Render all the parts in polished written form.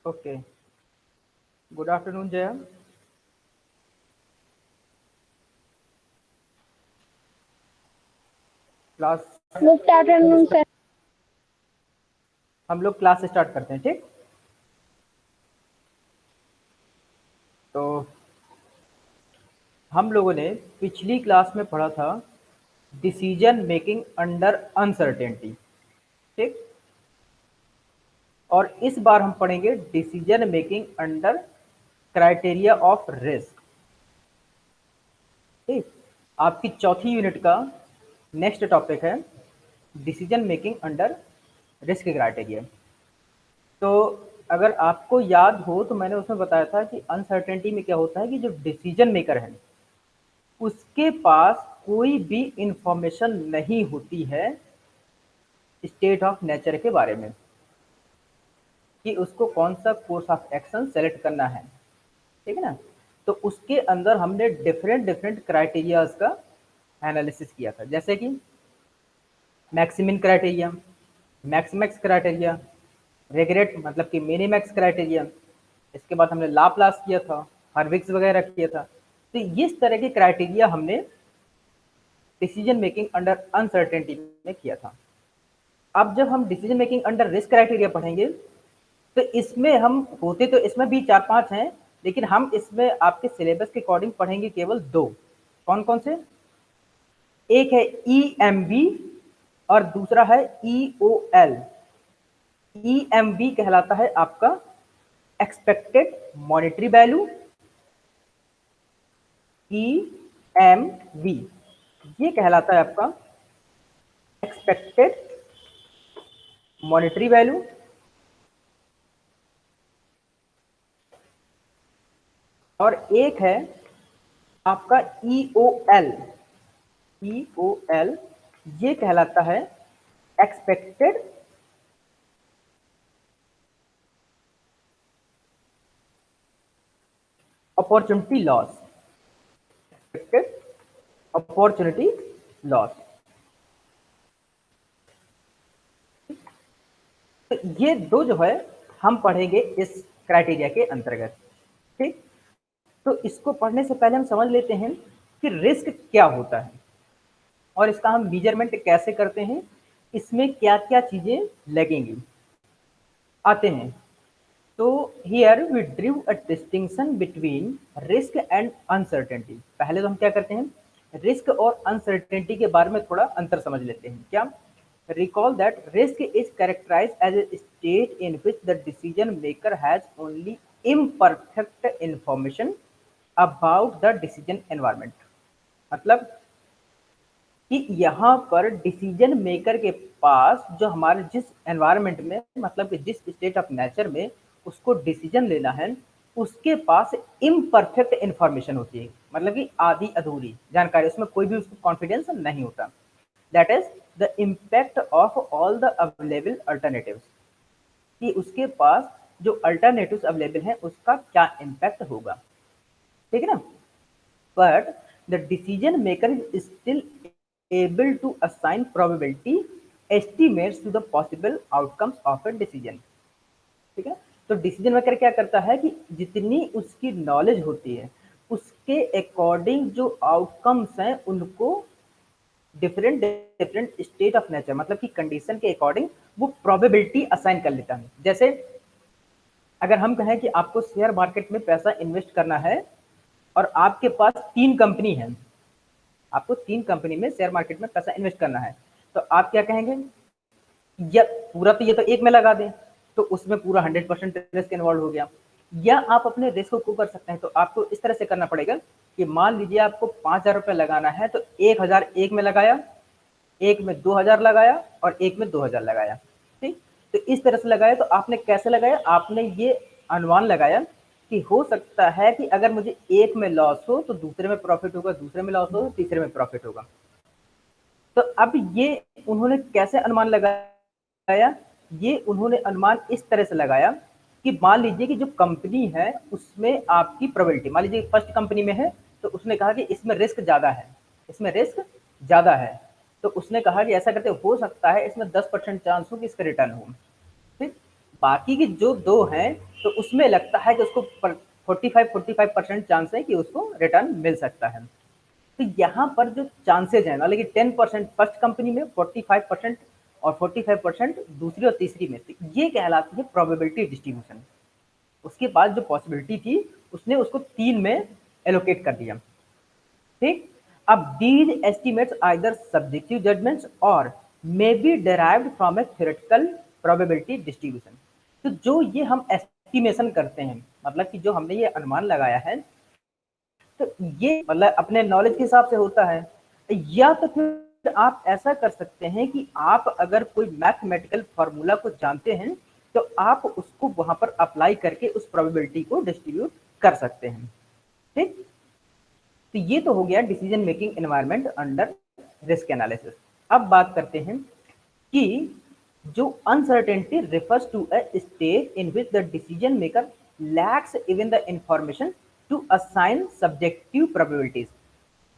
Okay. Good afternoon, Jaya. Class good afternoon sir. हम लोग class start करते हैं, ठीक। तो हम लोगों ने पिछली क्लास में पढ़ा था डिसीजन मेकिंग अंडर अनसर्टेनिटी, ठीक। और इस बार हम पढ़ेंगे decision making under criteria of risk, ठीक। आपकी चौथी यूनिट का नेक्स्ट टॉपिक है decision making under risk criteria. तो अगर आपको याद हो तो मैंने उसमें बताया था कि अनसर्टेनिटी में क्या होता है कि जो डिसीजन मेकर है उसके पास कोई भी इंफॉर्मेशन नहीं होती है स्टेट ऑफ नेचर के बारे में कि उसको कौन सा कोर्स ऑफ एक्शन सेलेक्ट करना है, ठीक है ना। तो उसके अंदर हमने डिफरेंट डिफरेंट क्राइटेरियाज का एनालिसिस किया था, जैसे कि मैक्सिमिन क्राइटेरिया, मैक्सिमैक्स क्राइटेरिया, रेग्रेट मतलब कि मिनीमैक्स क्राइटेरिया। इसके बाद हमने लाप्लास किया था, हर्विक्स वगैरह किया था। तो इस तरह के क्राइटेरिया हमने डिसीजन मेकिंग अंडर अनसर्टेनिटी में किया था। अब जब हम decision making under risk criteria पढ़ेंगे तो इसमें हम होते तो इसमें भी 4-5 हैं, लेकिन हम इसमें आपके सिलेबस के अकॉर्डिंग पढ़ेंगे केवल 2। कौन कौन से? एक है EMB और दूसरा है EOL। EMB कहलाता है आपका एक्सपेक्टेड मॉनेटरी वैल्यू, EMV ये कहलाता है आपका एक्सपेक्टेड मॉनेटरी वैल्यू। और एक है आपका EOL। EOL ये कहलाता है expected opportunity loss, expected opportunity loss. तो ये दो जो है हम पढ़ेंगे इस क्राइटेरिया के अंतर्गत, ठीक। तो इसको पढ़ने से पहले हम समझ लेते हैं कि रिस्क क्या होता है और इसका हम मेजरमेंट कैसे करते हैं, इसमें क्या क्या चीजें लगेंगी। आते हैं तो here we draw a distinction between risk and uncertainty. पहले तो हम क्या करते हैं, रिस्क और अनसर्टेनिटी के बारे में थोड़ा अंतर समझ लेते हैं। क्या? Recall that risk is characterize as a state in which the decision maker has only imperfect information about the decision environment. मतलब कि यहाँ पर डिसीजन मेकर के पास जो हमारे जिस एनवायरनमेंट में मतलब कि जिस स्टेट ऑफ नेचर में उसको डिसीजन लेना है उसके पास इम्परफेक्ट इंफॉर्मेशन होती है, मतलब कि आधी अधूरी जानकारी, उसमें कोई भी उसको कॉन्फिडेंस नहीं होता। That is the impact of all the available alternatives, कि उसके पास जो अल्टरनेटिव्स अवेलेबल हैं उसका क्या इम्पैक्ट होगा, ठीक है ना। But the decision maker is still able to assign probability estimates to the possible outcomes of a decision, ठीक है। तो डिसीजन मेकर क्या करता है कि जितनी उसकी नॉलेज होती है उसके अकॉर्डिंग जो आउटकम्स हैं उनको different different state of nature मतलब कि कंडीशन के अकॉर्डिंग वो प्रोबेबिलिटी असाइन कर लेता है। जैसे अगर हम कहें कि आपको शेयर मार्केट में पैसा इन्वेस्ट करना है और आपके पास 3 कंपनी है, आपको 3 कंपनी में शेयर मार्केट में पैसा इन्वेस्ट करना है, तो आप क्या कहेंगे, या पूरा तो ये तो एक में लगा दें तो उसमें पूरा 100% रिस्क इन्वॉल्व हो गया, या आप अपने रिस्क को कर सकते हैं। तो आपको इस तरह से करना पड़ेगा कि मान लीजिए आपको 5,000 रुपये लगाना है तो 1,000 एक में लगाया, एक में 2,000 लगाया और एक में 2,000 लगाया, ठीक। तो इस तरह से लगाया। तो आपने कैसे लगाया, आपने ये अनुमान लगाया कि हो सकता है कि अगर मुझे एक में लॉस हो तो दूसरे में प्रॉफिट होगा, दूसरे में लॉस हो तो तीसरे में प्रॉफिट होगा। तो अब ये उन्होंने कैसे अनुमान लगाया, ये उन्होंने अनुमान इस तरह से लगाया कि मान लीजिए कि जो कंपनी है उसमें आपकी प्रोबेबिलिटी, मान लीजिए फर्स्ट कंपनी में है तो उसने कहा कि इसमें रिस्क ज्यादा है, इसमें रिस्क ज्यादा है। तो उसने कहा कि ऐसा करते हो सकता है इसमें 10% चांस हो कि इसका रिटर्न हो, ठीक। बाकी की जो 2 हैं तो उसमें लगता है कि उसको 45% चांस है कि उसको रिटर्न मिल सकता है। तो यहाँ पर जो चांसेज हैं, मतलब कि 10% फर्स्ट कंपनी में, 45% और 45% दूसरी और तीसरी में, तो ये कहलाती है प्रोबेबिलिटी डिस्ट्रीब्यूशन। उसके बाद जो पॉसिबिलिटी थी उसने उसको 3 में एलोकेट कर दिया। ठीक, अब these estimates either subjective judgments और may be derived from a theoretical probability distribution. तो जो ये हम एस्टिमेशन करते हैं, मतलब कि जो हमने ये अनुमान लगाया है, तो ये मतलब अपने नॉलेज के हिसाब से होता है, या तो फिर आप ऐसा कर सकते हैं कि आप अगर कोई मैथमेटिकल फॉर्मूला को जानते हैं तो आप उसको वहां पर अप्लाई करके उस प्रोबेबिलिटी को डिस्ट्रीब्यूट कर सकते हैं। ठीक, तो ये तो हो गया decision making environment under risk analysis. अब बात करते हैं कि जो uncertainty refers to a stage in which the decision maker lacks even the information to assign subjective probabilities.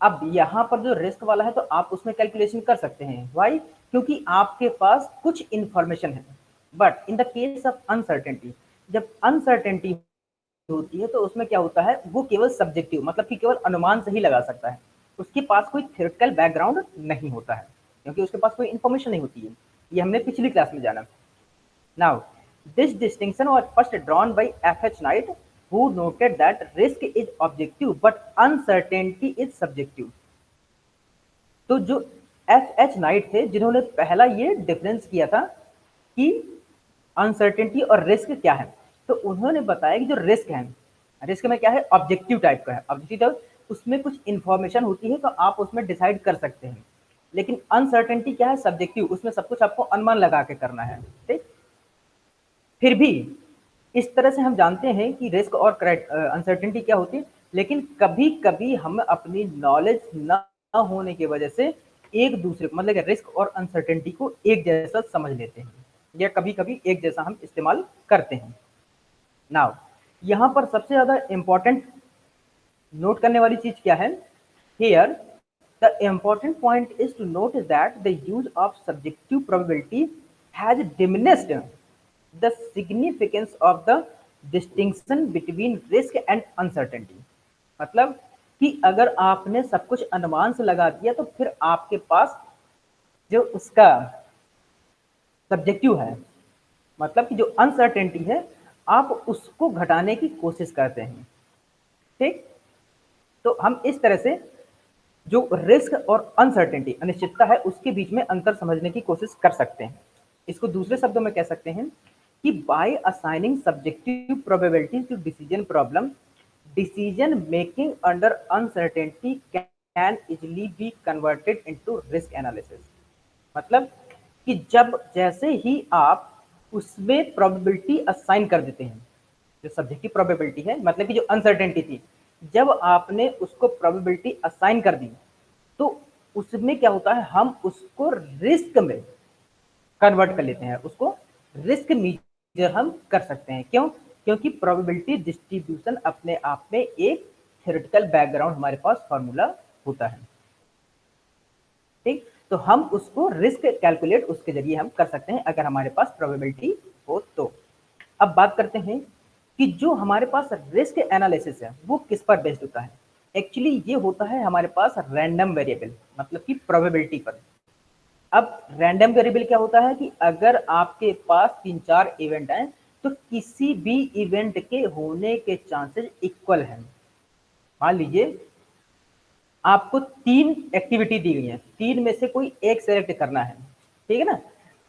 अब यहाँ पर जो रिस्क वाला है तो आप उसमें कैलकुलेशन कर सकते हैं। वाई? क्योंकि आपके पास कुछ इंफॉर्मेशन है। But in the case of uncertainty, जब अनसर्टेनिटी होती है तो उसमें क्या होता है, वो केवल सब्जेक्टिव, मतलब कि केवल अनुमान से ही लगा सकता है। उसके पास कोई थ्योरेटिकल बैकग्राउंड नहीं होता है, क्योंकि उसके पास कोई इंफॉर्मेशन नहीं होती है। ये हमने पिछली क्लास में जाना। Now this distinction was first drawn by F.H. Knight, who noted that risk is objective but uncertainty is subjective। तो जो F.H. नाइट थे जिन्होंने पहला ये डिफरेंस किया था कि अनसर्टेनिटी और रिस्क क्या है, तो उन्होंने बताया कि जो रिस्क है, रिस्क में क्या है, ऑब्जेक्टिव टाइप का है। ऑब्जेक्टिव उसमें कुछ इंफॉर्मेशन होती है तो आप उसमें डिसाइड कर सकते हैं। लेकिन अनसर्टेनिटी क्या है, सब्जेक्टिव, उसमें सब कुछ आपको अनुमान लगा के करना है। ठीक, फिर भी इस तरह से हम जानते हैं कि रिस्क और अनसर्टेनिटी क्या होती है, लेकिन कभी कभी हम अपनी नॉलेज न होने की वजह से एक दूसरे को, मतलब रिस्क और अनसर्टेनिटी को एक जैसा समझ लेते हैं, या कभी कभी एक जैसा हम इस्तेमाल करते हैं। नाउ यहाँ पर सबसे ज्यादा इंपॉर्टेंट नोट करने वाली चीज क्या है, here the important point is to note that the use of subjective probability has diminished the significance of the distinction between risk and uncertainty। मतलब कि अगर आपने सब कुछ अनुमान से लगा दिया तो फिर आपके पास जो उसका सब्जेक्टिव है, मतलब कि जो अनसर्टेनिटी है, आप उसको घटाने की कोशिश करते हैं। ठीक, तो हम इस तरह से जो रिस्क और अनसर्टेनिटी, अनिश्चितता है, उसके बीच में अंतर समझने की कोशिश कर सकते हैं। इसको दूसरे शब्दों में कह सकते हैं कि by assigning subjective probability to decision problem, decision making under uncertainty can easily be converted into risk analysis. मतलब कि जब जैसे ही आप उसमें प्रोबेबिलिटी असाइन कर देते हैं, जो सब्जेक्टिव प्रोबेबिलिटी है, मतलब कि जो अनसर्टेनिटी थी, जब आपने उसको प्रोबेबिलिटी असाइन कर दी तो उसमें क्या होता है, हम उसको रिस्क में कन्वर्ट कर लेते हैं, उसको रिस्क मेजर हम कर सकते हैं। क्यों? क्योंकि प्रोबेबिलिटी डिस्ट्रीब्यूशन अपने आप में एक थ्योरेटिकल बैकग्राउंड हमारे पास फॉर्मूला होता है। ठीक, तो हम उसको रिस्क कैलकुलेट उसके जरिए हम कर सकते हैं अगर हमारे पास प्रोबेबिलिटी हो तो। अब बात करते हैं कि जो हमारे पास रिस्क एनालिसिस है वो किस पर बेस्ड होता है। एक्चुअली ये होता है हमारे पास रैंडम वेरिएबल, मतलब कि प्रोबेबिलिटी पर। अब रैंडम वेरिएबल क्या होता है कि अगर आपके पास 3-4 इवेंट हैं तो किसी भी इवेंट के होने के चांसेस इक्वल हैं। मान लीजिए आपको 3 एक्टिविटी दी गई है, 3 में से कोई एक सेलेक्ट करना है, ठीक है ना,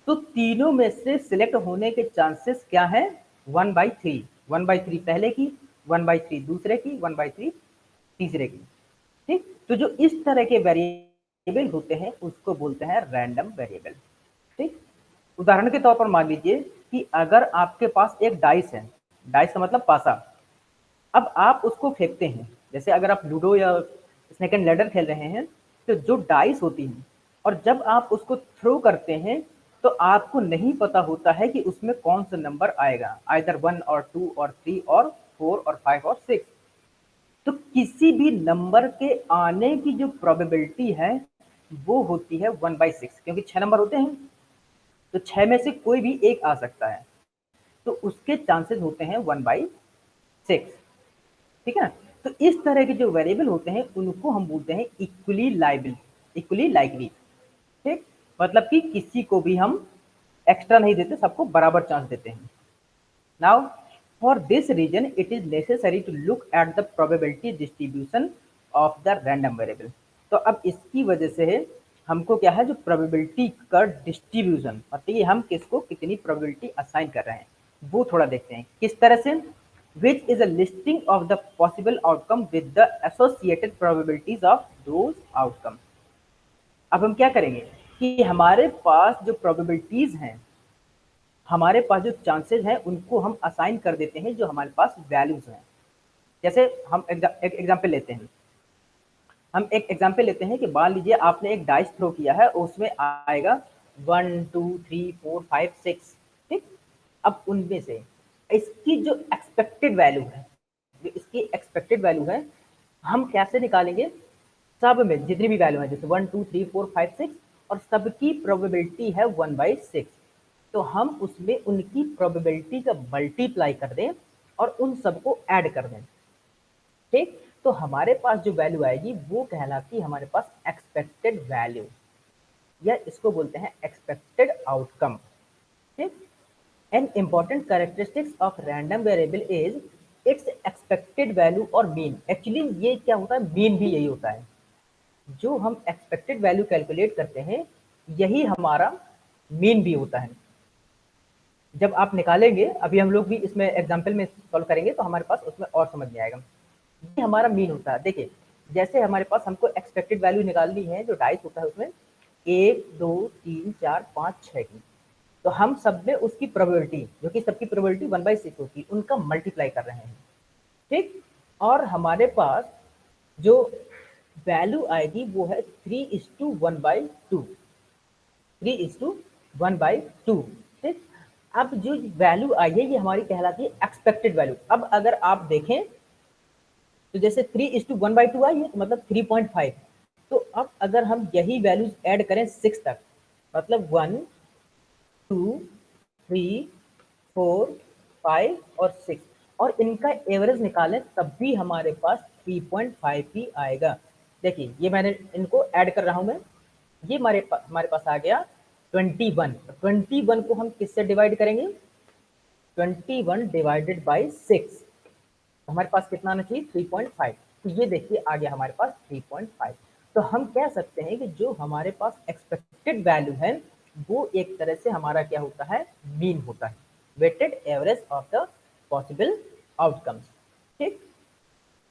तो तीनों में से सिलेक्ट होने के चांसेस क्या है, 1/3। 1/3 पहले की, 1/3 दूसरे की, 1/3 तीसरे की। ठीक, तो जो इस तरह के वेरिएबल होते हैं उसको बोलते हैं रैंडम वेरिएबल। ठीक, उदाहरण के तौर पर मान लीजिए कि अगर आपके पास एक डाइस है, डाइस का मतलब पासा, अब आप उसको फेंकते हैं, जैसे अगर आप लूडो या स्नेक एंड लैडर खेल रहे हैं, तो जो डाइस होती हैं और जब आप उसको थ्रो करते हैं तो आपको नहीं पता होता है कि उसमें कौन सा नंबर आएगा, आइदर 1 और 2 और 3 और 4 और 5 और 6। तो किसी भी नंबर के आने की जो प्रोबेबिलिटी है वो होती है 1/6, क्योंकि 6 नंबर होते हैं तो 6 में से कोई भी एक आ सकता है। तो उसके चांसेस होते हैं 1/6। ठीक है। तो इस तरह के जो वेरिएबल होते हैं उनको हम बोलते हैं इक्वली लाइबल, इक्वली लाइकली। ठीक, मतलब कि किसी को भी हम एक्स्ट्रा नहीं देते, सबको बराबर चांस देते हैं। Now for this reason it is necessary to look at the probability distribution of the random variable. तो अब इसकी वजह से हमको क्या है, जो प्रोबेबिलिटी का डिस्ट्रीब्यूशन, मतलब ये हम किसको कितनी प्रोबेबिलिटी असाइन कर रहे हैं, वो थोड़ा देखते हैं किस तरह से। Which is a listing of the possible outcome with the associated probabilities of those outcome. अब हम क्या करेंगे कि हमारे पास जो प्रोबेबिलिटीज हैं, हमारे पास जो चांसेस हैं, उनको हम असाइन कर देते हैं जो हमारे पास वैल्यूज हैं। जैसे हम एक एग्जाम्पल लेते हैं, हम एक एग्जाम्पल लेते हैं कि मान लीजिए आपने एक डाइस थ्रो किया है, उसमें आएगा 1 2 3 4 5 6। ठीक, अब उनमें से इसकी जो एक्सपेक्टेड वैल्यू है, जो इसकी एक्सपेक्टेड वैल्यू है, हम कैसे निकालेंगे। सब में जितनी भी वैल्यू है, जैसे 1 2 3 4 5 6, और सबकी प्रोबेबिलिटी है 1/6, तो हम उसमें उनकी प्रोबेबिलिटी का मल्टीप्लाई कर दें और उन सबको ऐड कर दें। ठीक, तो हमारे पास जो वैल्यू आएगी वो कहलाती है हमारे पास एक्सपेक्टेड वैल्यू, या इसको बोलते हैं एक्सपेक्टेड आउटकम। ठीक, an important characteristics of random variable is it's expected value और मीन। एक्चुअली ये क्या होता है, मीन भी यही होता है। जो हम एक्सपेक्टेड वैल्यू कैलकुलेट करते हैं, यही हमारा मीन भी होता है। जब आप निकालेंगे, अभी हम लोग भी इसमें एग्जाम्पल में सॉल्व करेंगे तो हमारे पास उसमें और समझ में आएगा। ये हमारा मीन होता है। देखिए, जैसे हमारे पास हमको एक्सपेक्टेड वैल्यू निकालनी है, जो डाइस होता है उसमें 1 2 3 4 5 6 की, तो हम सब में उसकी प्रोबेबिलिटी, जो कि सबकी प्रोबेबिलिटी 1/6 होती है, उनका मल्टीप्लाई कर रहे हैं। ठीक, और हमारे पास जो वैल्यू आएगी वो है 3:1/2, 3:1/2। ठीक, अब जो वैल्यू आई है ये हमारी कहलाती है एक्सपेक्टेड वैल्यू। अब अगर आप देखें तो जैसे 3:1/2 आई है, तो मतलब 3.5। तो अब अगर हम यही वैल्यूज ऐड करें 6 तक, मतलब 1 2 3 4 5 और 6, और इनका एवरेज निकालें, तब भी हमारे पास 3.5 ही आएगा। देखिए, ये मैंने इनको ऐड कर रहा हूं मैं, ये हमारे पास आ गया 21। 21 को हम किससे डिवाइड करेंगे, 21 डिवाइडेड बाई 6, हमारे पास कितना आना चाहिए, 3.5। तो ये देखिए आ गया हमारे पास 3.5। तो हम कह सकते हैं कि जो हमारे पास एक्सपेक्टेड वैल्यू है वो एक तरह से हमारा क्या होता है, मीन होता है, weighted average of the possible outcomes. ठीक,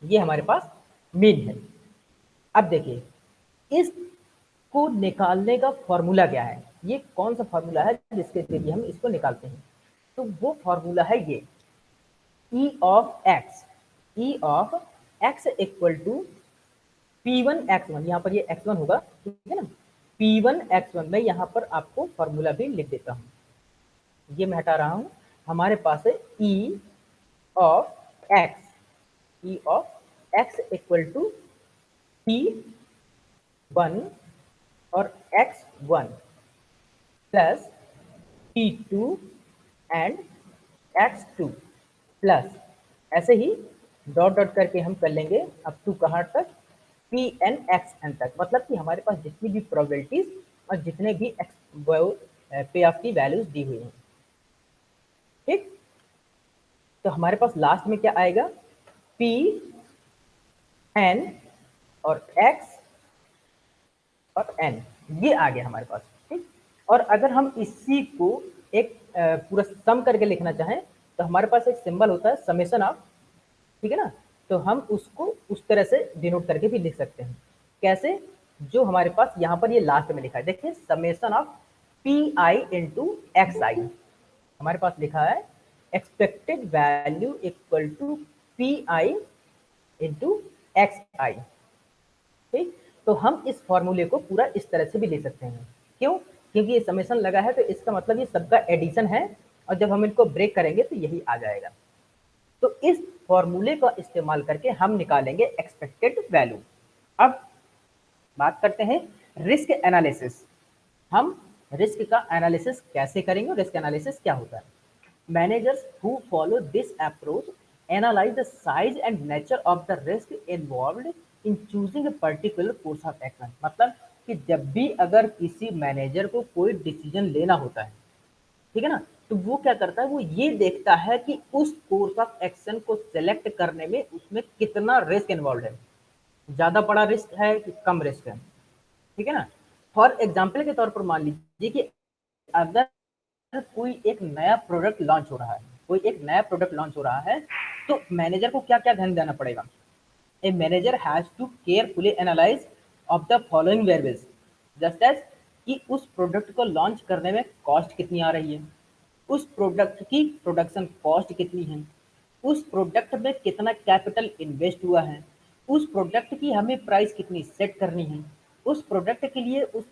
ये हमारे पास मीन है। अब देखिए, इसको निकालने का फॉर्मूला क्या है, ये कौन सा फॉर्मूला है जिसके जरिए हम इसको निकालते हैं। तो वो फॉर्मूला है ये E of x, E of x equal to P1x1, यहाँ पर ये x1 होगा, ठीक है ना। P1x1 में यहाँ पर आपको फॉर्मूला भी लिख देता हूँ, ये मैं हटा रहा हूँ। हमारे पास है E of x, E of x equal to P1 और x1 plus P2 and x2 plus, ऐसे ही डॉट डॉट करके हम कर लेंगे अप टू कहाँ तक, Pn(xn) तक। मतलब कि हमारे पास जितनी भी प्रोबेबिलिटीज और जितने भी पे ऑफ की वैल्यूज दी हुई हैं। ठीक, तो हमारे पास लास्ट में क्या आएगा, Pn और x और n, ये आ गया हमारे पास। ठीक, और अगर हम इसी को एक पूरा सम करके लिखना चाहें, तो हमारे पास एक सिंबल होता है समेशन ऑफ, ठीक है ना। तो हम उसको उस तरह से डिनोट करके भी लिख सकते हैं। कैसे, जो हमारे पास यहाँ पर ये लास्ट में लिखा है, देखिए summation of Pi into XI, हमारे पास लिखा है expected value equal to Pi into XI। ठीक, तो हम इस फॉर्मूले को पूरा इस तरह से भी ले सकते हैं। क्यों, क्योंकि ये समेशन लगा है, तो इसका मतलब ये सबका एडिशन है, और जब हम इनको ब्रेक करेंगे तो यही आ जाएगा। तो इस फॉर्मूले का इस्तेमाल करके हम निकालेंगे एक्सपेक्टेड वैल्यू। अब बात करते हैं रिस्क एनालिसिस। हम रिस्क का एनालिसिस कैसे करेंगे, रिस्क एनालिसिस क्या होता है। Managers who follow this approach analyze the size and nature of the risk involved in choosing a particular course of action। मतलब कि जब भी अगर किसी मैनेजर को कोई डिसीजन लेना होता है, ठीक है ना, तो वो क्या करता है, वो ये देखता है कि उस कोर्स ऑफ एक्शन को सिलेक्ट करने में उसमें कितना रिस्क इन्वॉल्व है, ज्यादा बड़ा रिस्क है कि कम रिस्क है, ठीक है ना। फॉर एग्जाम्पल के तौर पर मान लीजिए कि अगर कोई एक नया प्रोडक्ट लॉन्च हो रहा है, कोई एक नया प्रोडक्ट लॉन्च हो रहा है, तो मैनेजर को क्या क्या ध्यान देना पड़ेगा। A manager has to carefully analyze of the following variables, just as कि उस प्रोडक्ट को लॉन्च करने में कॉस्ट कितनी आ रही है, उस प्रोडक्ट की प्रोडक्शन कॉस्ट कितनी है, उस प्रोडक्ट में कितना कैपिटल इन्वेस्ट हुआ है, उस प्रोडक्ट की हमें प्राइस कितनी सेट करनी है, उस प्रोडक्ट के लिए उस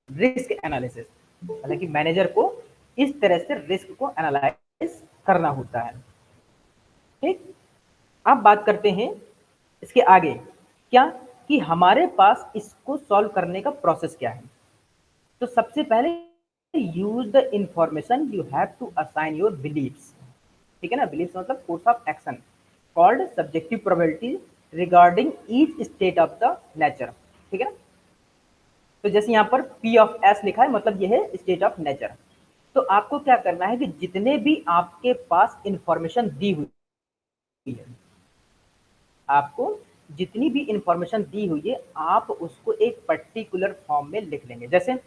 रिस्क एनालिसिस, हालांकि मैनेजर को इस तरह से रिस्क को एनालाइज करना होता है। ठीक, अब बात करते हैं इसके आगे, क्या कि हमारे पास इसको सॉल्व करने का प्रोसेस क्या है। तो सबसे पहले use the information you have to assign your beliefs, ठीक है ना, बिलीव्स मतलब course of action called subjective probability regarding each state of the nature, ठीक है ना। तो जैसे यहाँ पर P ऑफ S लिखा है, मतलब ये है स्टेट ऑफ नेचर। तो आपको क्या करना है कि जितने भी आपके पास इंफॉर्मेशन दी हुई है, आपको जितनी भी इंफॉर्मेशन दी हुई है, आप उसको एक पर्टिकुलर फॉर्म में लिख लेंगे। जैसे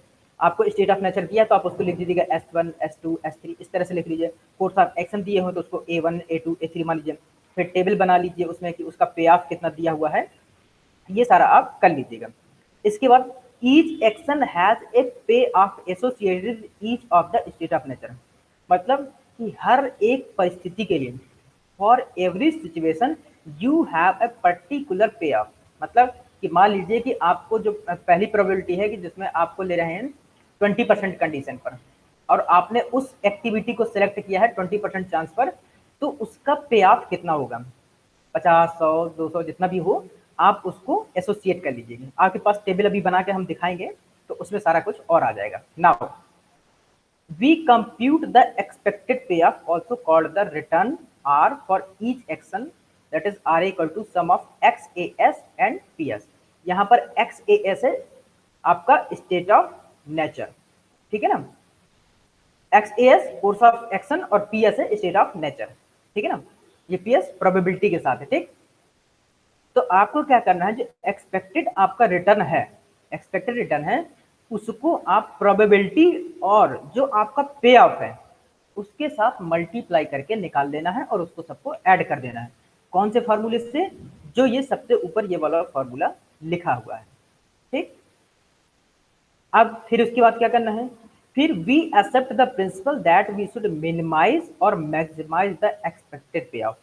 आपको स्टेट ऑफ नेचर दिया तो आप उसको लिख दीजिएगा S1 S2 S3, इस तरह से लिख लीजिए। कोर्स ऑफ एक्शन दिए हो तो उसको A1 A2 A3 मान लीजिए। फिर टेबल बना लीजिए उसमें कि उसका पे ऑफ कितना दिया हुआ है, ये सारा आप कर लीजिएगा। इसके बाद ईच एक्शन हैज ए पे of associated each of the state of nature, मतलब कि हर एक परिस्थिति के लिए, for every situation you have a particular पे ऑफ। मतलब कि मान लीजिए कि आपको जो पहली प्रोबेबिलिटी है कि जिसमें आपको ले रहे हैं 20% कंडीशन पर, और आपने उस एक्टिविटी को सिलेक्ट किया है 20% चांस पर, तो उसका पे ऑफ कितना होगा, 50 100 200 जितना भी हो, आप उसको एसोसिएट कर लीजिएगा। आपके पास टेबल अभी बना के हम दिखाएंगे तो उसमें सारा कुछ और आ जाएगा। Now we compute the expected पे off also called the return R for each action, that is R equal to sum of X A S and P S. यहाँ पर एक्स ए एस है आपका स्टेट ऑफ नेचर, ठीक है ना, x A S course of action और P S है state of nature, ठीक है ना। ये पी एस प्रोबेबिलिटी के साथ है, ठीक। तो आपको क्या करना है, जो एक्सपेक्टेड आपका रिटर्न है, एक्सपेक्टेड रिटर्न है, उसको आप प्रोबेबिलिटी और जो आपका पे ऑफ है उसके साथ मल्टीप्लाई करके निकाल लेना है और उसको सबको ऐड कर देना है। कौन से फॉर्मूले से, जो ये सबसे ऊपर ये वाला फॉर्मूला लिखा हुआ है, ठीक। अब फिर उसके बाद क्या करना है, फिर we accept the principle that we should minimize और मैक्सिमाइज द एक्सपेक्टेड पे ऑफ।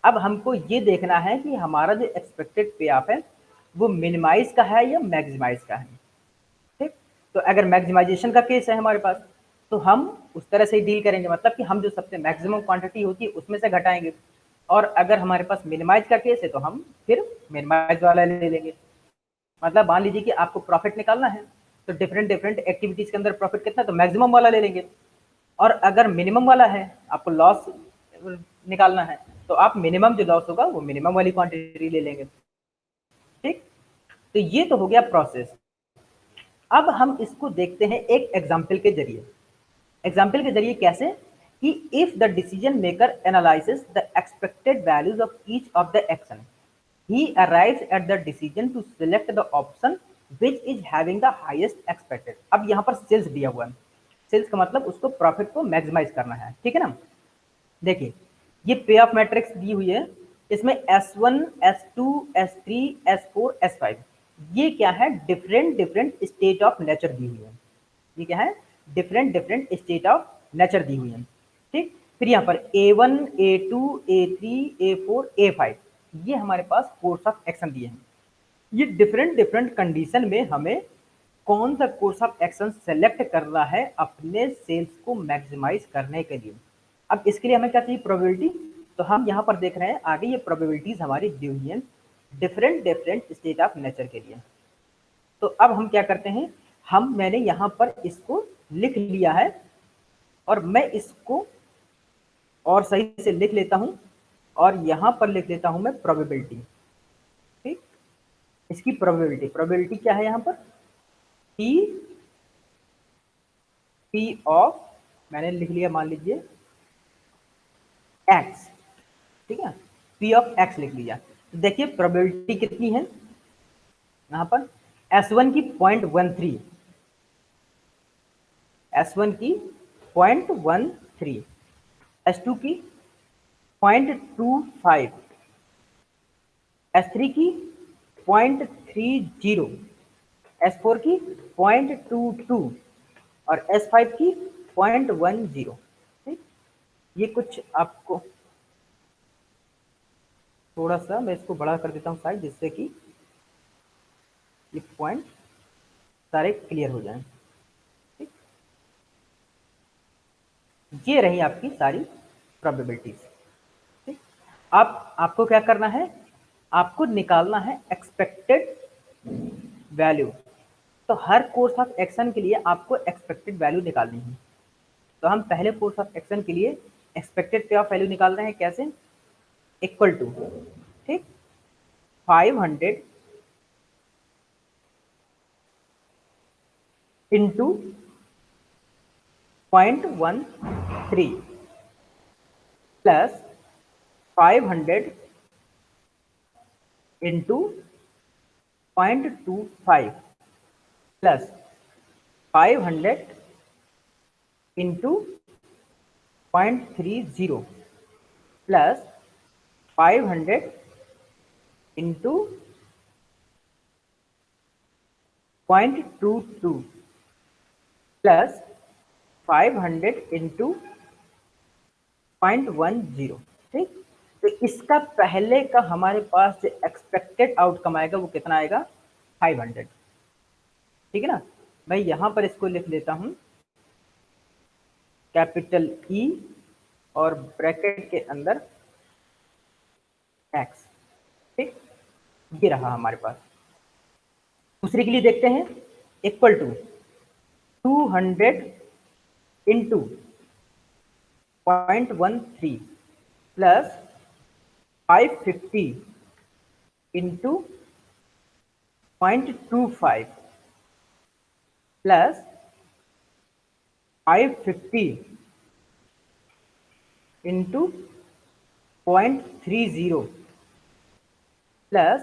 अब हमको ये देखना है कि हमारा जो एक्सपेक्टेड पे ऑफ है वो मिनिमाइज का है या मैक्सिमाइज का है, ठीक। तो अगर मैक्सिमाइजेशन का केस है हमारे पास, तो हम उस तरह से ही डील करेंगे, मतलब कि हम जो सबसे मैक्सिमम क्वांटिटी होती है उसमें से घटाएंगे। और अगर हमारे पास मिनिमाइज का केस है तो हम फिर मिनिमाइज वाला ले लेंगे। मतलब मान लीजिए कि आपको प्रॉफिट निकालना है, तो डिफरेंट डिफरेंट एक्टिविटीज के अंदर प्रॉफिट कितना, तो मैक्सिमम वाला ले लेंगे। और अगर मिनिमम वाला है, आपको लॉस निकालना है, तो आप मिनिमम जो लॉस होगा वो मिनिमम वाली क्वांटिटी ले लेंगे, ठीक। तो ये तो हो गया प्रोसेस। अब हम इसको देखते हैं एक एग्जाम्पल के जरिए। एग्जाम्पल के जरिए कैसे, कि if the decision maker analyses the expected values of each of the action, he arrives at the decision to select the option which is having the highest expected। अब यहाँ पर सेल्स दिया हुआ है, सेल्स का मतलब उसको प्रॉफिट को मैक्सिमाइज करना है, ठीक है ना। देखिए ये पे ऑफ मैट्रिक्स दी हुई है, इसमें S1 S2 S3 S4 S5, ये क्या है, different different state of nature दी हुई है। ये क्या है, different different state of nature दी हुई है, ठीक। फिर यहाँ पर A1 A2 A3 A4 A5, ये हमारे पास कोर्स ऑफ एक्शन दिए हैं। ये डिफरेंट डिफरेंट कंडीशन में हमें कौन सा कोर्स ऑफ एक्शन सेलेक्ट करना है अपने सेल्स को मैक्सिमाइज करने के लिए। अब इसके लिए हमें क्या चाहिए, प्रोबेबिलिटी। तो हम यहाँ पर देख रहे हैं आगे ये प्रोबेबिलिटीज हमारी दी हुई हैं different different state of nature के लिए। तो अब हम क्या करते हैं, मैंने यहाँ पर इसको लिख लिया है और मैं इसको और सही से लिख लेता हूं और यहां पर लिख लेता हूं मैं प्रोबेबिलिटी। ठीक, इसकी प्रोबेबिलिटी क्या है यहाँ पर, पी ऑफ, मैंने लिख लिया मान लीजिए एक्स। ठीक है, पी ऑफ एक्स लिख लिया। तो देखिए प्रोबेबिलिटी कितनी है यहाँ पर, S1 की 0.13, S1 की 0.13, S2 की 0.25, S3 की 0.30, S4 की 0.22 और S5 की 0.10। ठीक, ये कुछ आपको थोड़ा सा मैं इसको बड़ा कर देता हूँ साइज, जिससे कि ये पॉइंट सारे क्लियर हो जाएं। ठीक, ये रही आपकी सारी प्रोबेबिलिटीज। ठीक, अब आपको क्या करना है, आपको निकालना है एक्सपेक्टेड वैल्यू। तो हर कोर्स ऑफ एक्शन के लिए आपको एक्सपेक्टेड वैल्यू निकालनी है। तो हम पहले कोर्स ऑफ एक्शन के लिए एक्सपेक्टेड पे ऑफ वैल्यू निकाल रहे हैं, कैसे, इक्वल टू, ठीक, 500 into 0.13 plus 500 into 0.25 plus 500 into 0.30 plus 500 into 0.22 plus 500 into 0.10। ठीक, तो इसका पहले का हमारे पास जो एक्सपेक्टेड आउटकम आएगा वो कितना आएगा, 500। ठीक है ना, मैं यहां पर इसको लिख लेता हूं कैपिटल ई और ब्रैकेट के अंदर एक्स। ठीक, ये रहा हमारे पास। दूसरे के लिए देखते हैं, equal to 200 into 0.13 plus 550 into 0.25 plus 550 into 0.30 plus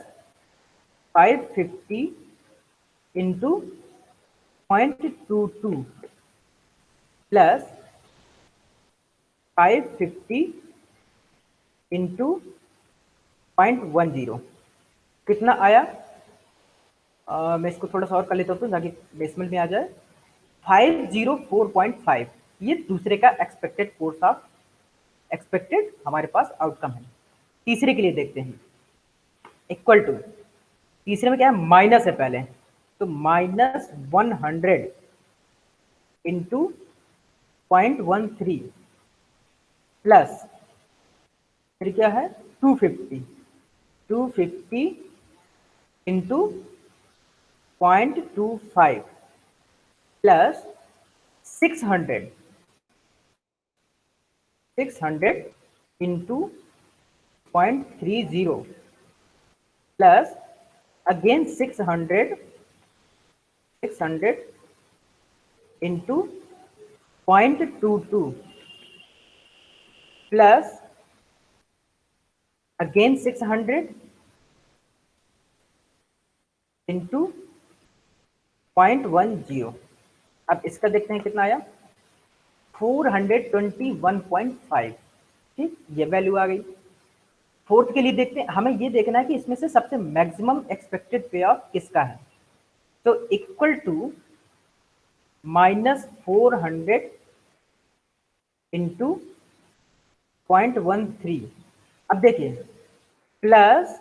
550 into 0.22 plus 550 into 0.10। कितना आया, मैं इसको थोड़ा सा और कर लेता हूँ ताकि डेसिमल में आ जाए, 504.5। ये दूसरे का एक्सपेक्टेड हमारे पास आउटकम है। तीसरे के लिए देखते हैं, इक्वल टू, तीसरे में क्या है, माइनस है पहले, तो -100 इंटू 0.13 प्लस फिर क्या है 250 into 0.25 plus 600 into 0.30 plus again 600 into 0.22 plus again 600 into 0.10। अब इसका देखते हैं कितना आया, 421.5। ठीक, ये वैल्यू आ गई। फोर्थ के लिए देखते हैं, हमें ये देखना है कि इसमें से सबसे मैक्सिमम एक्सपेक्टेड पे ऑफ किसका है। तो इक्वल टू -400 इंटू 0.13। अब देखिए प्लस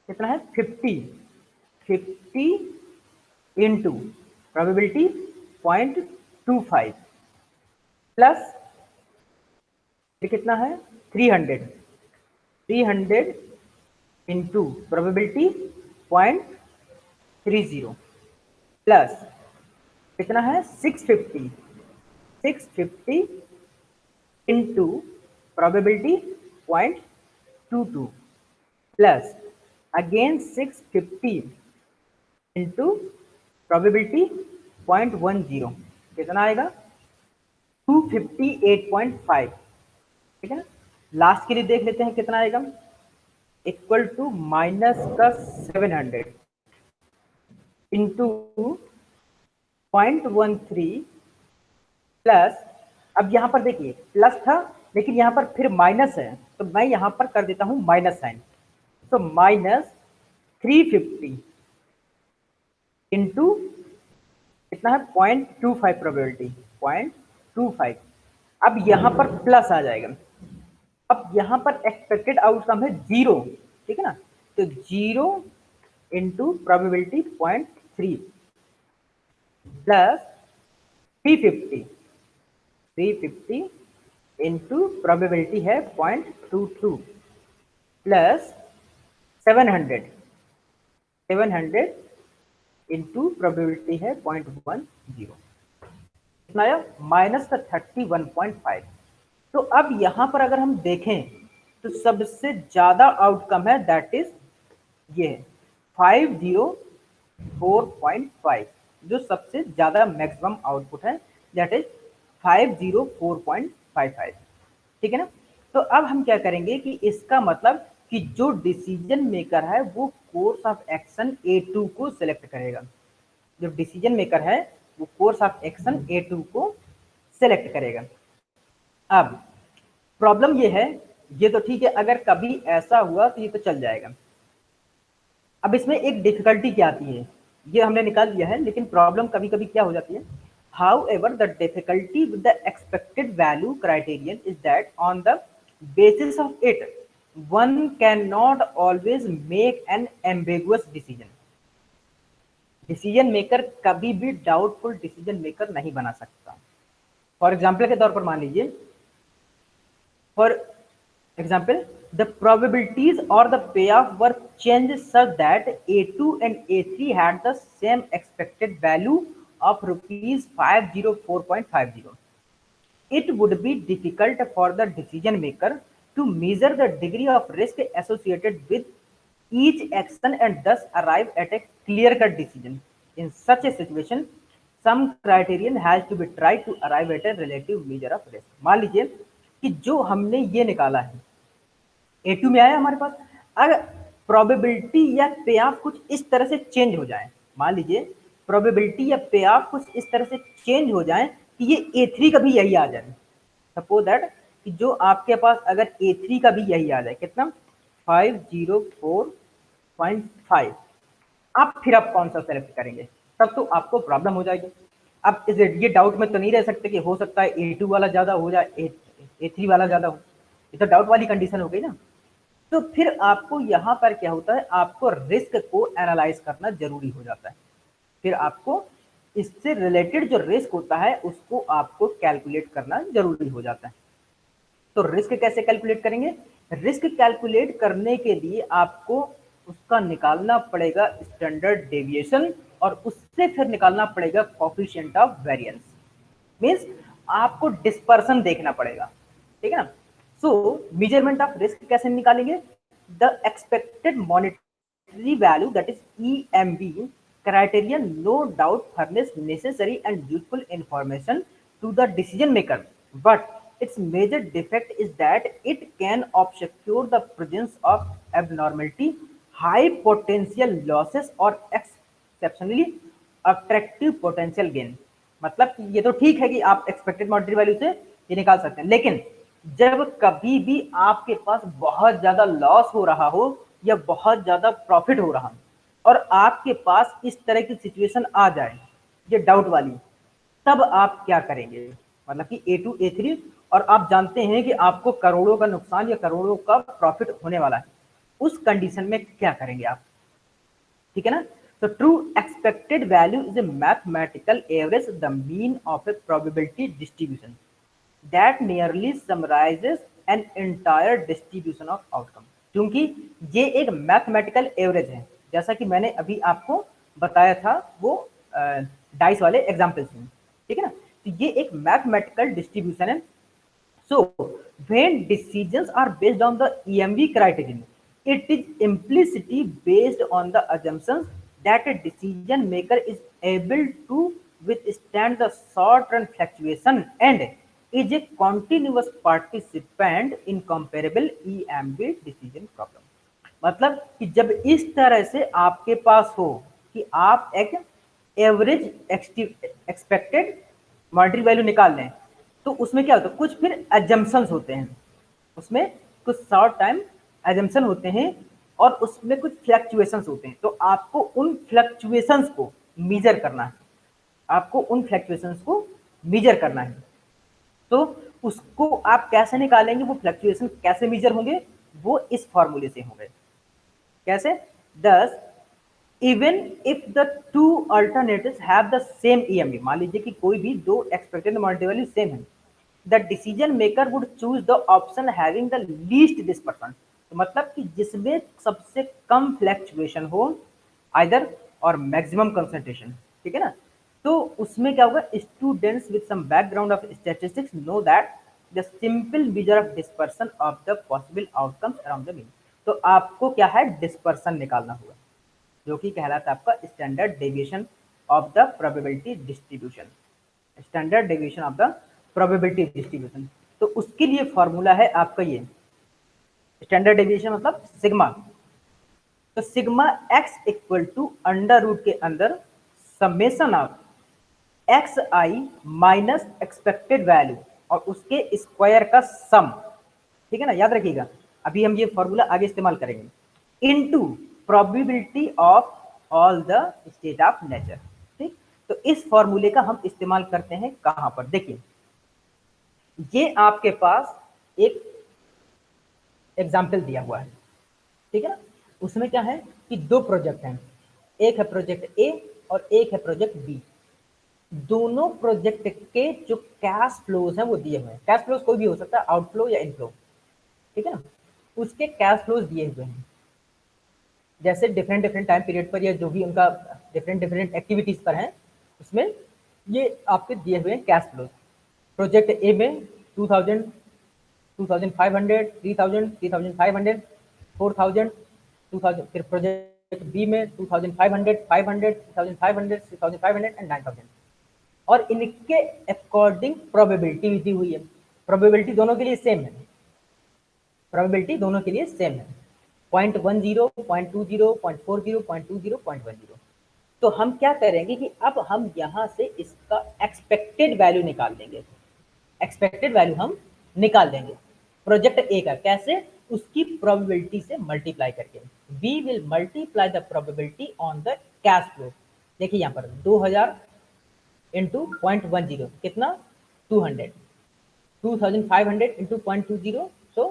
कितना है 50 इंटू प्रोबेबिलिटी 0.25 प्लस ये कितना है 300 इंटू प्रोबेबिलिटी 0.30 प्लस कितना है 650 into probability 0.22 plus again 650 into probability 0.10 कितना आएगा 258.5। ठीक है ना। लास्ट के लिए देख लेते हैं कितना आएगा, इक्वल टू माइनस का 700 इंटू 0.13 प्लस, अब यहां पर देखिए प्लस था लेकिन यहां पर फिर माइनस है, तो मैं यहां पर कर देता हूं माइनस साइन, तो माइनस 350 इंटू कितना है 0.25 प्रोबेबिलिटी 0.25। अब यहां पर प्लस आ जाएगा, अब यहां पर एक्सपेक्टेड आउटकम है 0, ठीक है ना, तो 0 into probability 0.3 plus 350 into probability है 0.22 प्लस 700 इंटू प्रोबेबिलिटी है 0.10 कितना आया माइनस का 31.5। तो अब यहां पर अगर हम देखें तो सबसे ज्यादा आउटकम है दैट इज ये 504.5, जो सबसे ज्यादा मैक्सिमम आउटपुट है दैट इज 504.55। ठीक है ना। तो अब हम क्या करेंगे कि इसका मतलब कि जो डिसीजन मेकर है वो कोर्स ऑफ एक्शन A2 को सिलेक्ट करेगा, जो डिसीजन मेकर है वो कोर्स ऑफ एक्शन A2 को सिलेक्ट करेगा। अब प्रॉब्लम ये है, ये तो ठीक है, अगर कभी ऐसा हुआ तो ये तो चल जाएगा। अब इसमें एक डिफिकल्टी क्या आती है, ये हमने निकाल दिया है, लेकिन प्रॉब्लम कभी कभी क्या हो जाती है, however the difficulty with the expected value criterion is that on the basis of it one cannot always make an ambiguous decision। Decision maker कभी भी डाउटफुल डिसीजन मेकर नहीं बना सकता। फॉर एग्जाम्पल के तौर पर मान लीजिए, for example the probabilities or the payoff were changed such that A2 and A3 had the same expected value of rupees 504.50, it would be difficult for the decision maker to measure the degree of risk associated with each action and thus arrive at a clear-cut decision. In such a situation, some criterion has to be tried to arrive at a relative measure of risk। मान लीजिए कि जो हमने ये निकाला है A2 में आया हमारे पास, अगर प्रोबेबिलिटी या पे ऑफ कुछ इस तरह से चेंज हो जाए, मान लीजिए प्रोबेबिलिटी या पे ऑफ कुछ इस तरह से चेंज हो जाए कि ये A3 का भी यही आ जाए, सपोज दैट कि जो आपके पास अगर A3 का भी यही आ जाए, कितना 504.5, आप फिर आप कौन सा सेलेक्ट करेंगे, तब तो आपको प्रॉब्लम हो जाएगी। अब ये डाउट में तो नहीं रह सकते कि हो सकता है A2 वाला ज्यादा हो जाए A3 वाला ज्यादा हो, ये तो डाउट वाली कंडीशन हो गई ना। तो फिर आपको यहाँ पर क्या होता है, आपको रिस्क को एनालाइज करना जरूरी हो जाता है, फिर आपको इससे रिलेटेड जो रिस्क होता है उसको आपको कैलकुलेट करना जरूरी हो जाता है। तो रिस्क कैसे कैलकुलेट करेंगे, रिस्क कैलकुलेट करने के लिए आपको उसका निकालना पड़ेगा स्टैंडर्ड डेविएशन और उससे फिर निकालना पड़ेगा कोएफिशिएंट ऑफ वेरिएंस, मींस आपको डिस्पर्सन देखना पड़ेगा। ठीक है ना। सो मेजरमेंट ऑफ रिस्क कैसे निकालेंगे, the expected monetary value that is EMV criterion no doubt furnish necessary and useful information to the decision maker, but its major defect is that it can obscure the presence of abnormality, high potential losses or exceptionally attractive potential gain। मतलब ये तो ठीक है कि आप expected monetary value से ये निकाल सकते हैं, लेकिन जब कभी भी आपके पास बहुत ज्यादा लॉस हो रहा हो या बहुत ज्यादा प्रॉफिट हो रहा हो और आपके पास इस तरह की सिचुएशन आ जाए ये डाउट वाली, तब आप क्या करेंगे, मतलब कि A2 A3 और आप जानते हैं कि आपको करोड़ों का नुकसान या करोड़ों का प्रॉफिट होने वाला है, उस कंडीशन में क्या करेंगे आप। ठीक है ना। तो true expected value is a mathematical average the mean of A probability distribution. that nearly summarizes an entire distribution of outcome। क्योंकि ये एक मैथमेटिकल एवरेज है, जैसा कि मैंने अभी आपको बताया था वो डाइस वाले एग्जाम्पल्स में, ठीक है ना। तो ये एक मैथमेटिकल डिस्ट्रीब्यूशन है। So, when decisions are based on the EMV criterion, it is implicitly based on the assumptions that a decision maker is able to withstand the short-run fluctuation and is a continuous participant in comparable EMV decision problem। मतलब कि जब इस तरह से आपके पास हो कि आप एक एवरेज एक्सपेक्टेड मॉनिटरी वैल्यू निकाल लें, तो उसमें क्या होता है, कुछ फिर एजम्पशंस होते हैं, उसमें कुछ शॉर्ट टाइम एजम्पशन होते हैं और उसमें कुछ फ्लक्चुएशंस होते हैं। तो आपको उन फ्लक्चुएशंस को मेजर करना है, आपको उन फ्लक्चुएशंस को मेजर करना है। तो उसको आप कैसे निकालेंगे, वो फ्लक्चुएशन कैसे मेजर होंगे, वो इस फॉर्मूले से होंगे। कैसे? Thus even if the two alternatives have the same EMV, मान लीजिए कि कोई भी दो एक्सपेक्टेड मॉनिटरी वैल्यू सेम है, the decision maker would choose the option having the least dispersion. तो मतलब कि जिसमें सबसे कम फ्लैक्चुएशन हो आइदर और मैक्सिमम कंसंट्रेशन, ठीक है ना। तो उसमें क्या होगा, students with some background of statistics know that the simple measure of dispersion of the possible outcomes around the mean. तो आपको क्या है, डिस्पर्सन निकालना होगा, जो कि कहलाता है आपका standard deviation of the probability distribution. Standard deviation of the probability distribution. तो उसके लिए फॉर्मूला है आपका ये स्टैंडर्ड डेविएशन मतलब सिग्मा। तो sigma X equal to under root के अंदर summation of X I minus expected value और उसके स्क्वायर का सम, ठीक है ना, याद रखिएगा। अभी हम ये फॉर्मूला आगे इस्तेमाल करेंगे। Into probability of all the state of nature. ठीक, तो इस फॉर्मूले का हम इस्तेमाल करते हैं कहां पर, देखिए ये आपके पास एक एग्जाम्पल दिया हुआ है, ठीक है ना। उसमें क्या है कि दो प्रोजेक्ट हैं, एक है प्रोजेक्ट ए और एक है प्रोजेक्ट बी। दोनों प्रोजेक्ट के जो कैश फ्लोज हैं वो दिए हुए हैं। कैश फ्लोज कोई भी हो सकता है, आउटफ्लो या इनफ्लो, ठीक है ना। उसके कैश फ्लोज दिए हुए हैं, जैसे डिफरेंट डिफरेंट टाइम पीरियड पर या जो भी उनका डिफरेंट डिफरेंट एक्टिविटीज पर है, उसमें ये आपके दिए हुए हैं कैश फ्लोज। प्रोजेक्ट ए में 2000, 2500, 3000, 3500, 4000, 2000। फिर प्रोजेक्ट बी में 2500, 500, 2500, 6500 एंड 9000। और इनके अकॉर्डिंग प्रोबेबिलिटी दी हुई है। प्रोबेबिलिटी दोनों के लिए सेम है, प्रोबेबिलिटी दोनों के लिए सेम है, 0.10, 0.20, 0.40, 0.20, 0.10। तो हम क्या करेंगे कि अब हम यहाँ से इसका एक्सपेक्टेड वैल्यू निकाल देंगे। एक्सपेक्टेड वैल्यू हम निकाल देंगे प्रोजेक्ट ए का, कैसे, उसकी प्रोबेबिलिटी से मल्टीप्लाई करके। We will multiply the probability on the cash flow. देखिए यहाँ पर 2000 इंटू 0.10 कितना, 200, 2500 into 0.20, so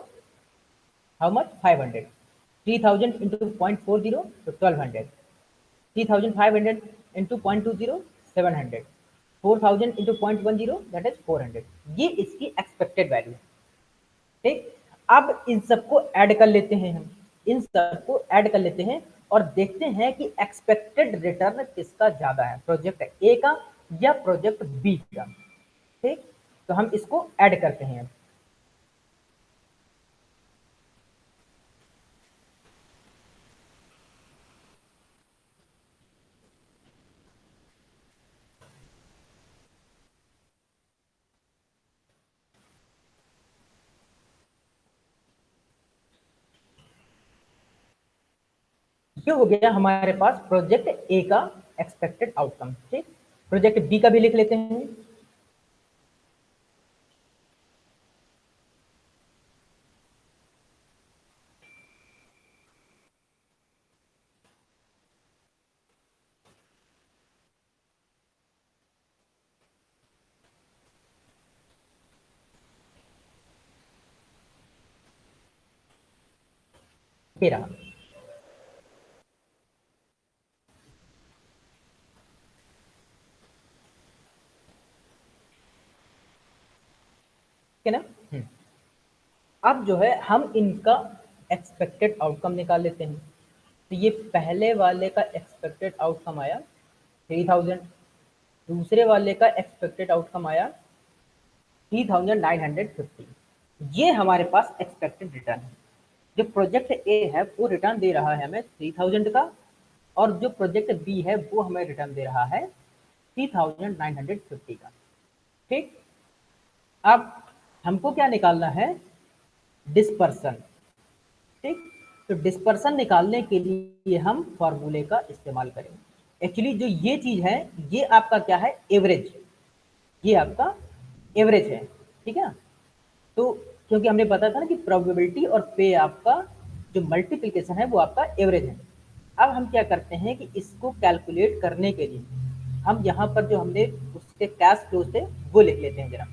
how much, 500, 3000 into 0.40, तो 1200, 3500 इंटू 0.20, 700, 4000 इंटू 0.10, दैट इज 400। ये इसकी एक्सपेक्टेड वैल्यू है। ठीक, अब इन सबको ऐड कर लेते हैं, हम इन सबको ऐड कर लेते हैं और देखते हैं कि एक्सपेक्टेड रिटर्न किसका ज्यादा है, प्रोजेक्ट ए का या प्रोजेक्ट बी का। ठीक, तो हम इसको ऐड करते हैं। ये हो गया हमारे पास प्रोजेक्ट ए का एक्सपेक्टेड आउटकम। ठीक, प्रोजेक्ट बी का भी लिख लेते हैं। ये रहा, है ना। अब जो है हम इनका एक्सपेक्टेड आउटकम निकाल लेते हैं। तो ये पहले वाले का एक्सपेक्टेड आउटकम आया 3000, दूसरे वाले का एक्सपेक्टेड आउटकम आया 3950। ये हमारे पास एक्सपेक्टेड रिटर्न है। जो प्रोजेक्ट ए है वो रिटर्न दे रहा है हमें 3000 का, और जो प्रोजेक्ट बी है वो हमें रिटर्न दे रहा है 3950 का। ठीक, अब हमको क्या निकालना है, डिस्पर्सन। ठीक, तो डिस्पर्सन निकालने के लिए हम फॉर्मूले का इस्तेमाल करेंगे। एक्चुअली जो ये चीज है ये आपका क्या है, एवरेज, ये आपका एवरेज है। ठीक है, तो क्योंकि हमने पता था ना कि प्रोबेबिलिटी और पे आपका जो मल्टीप्लिकेशन है वो आपका एवरेज है। अब हम क्या करते हैं कि इसको कैलकुलेट करने के लिए हम यहाँ पर जो हमने उसके कैश फ्लो थे वो लिख लेते हैं जरा।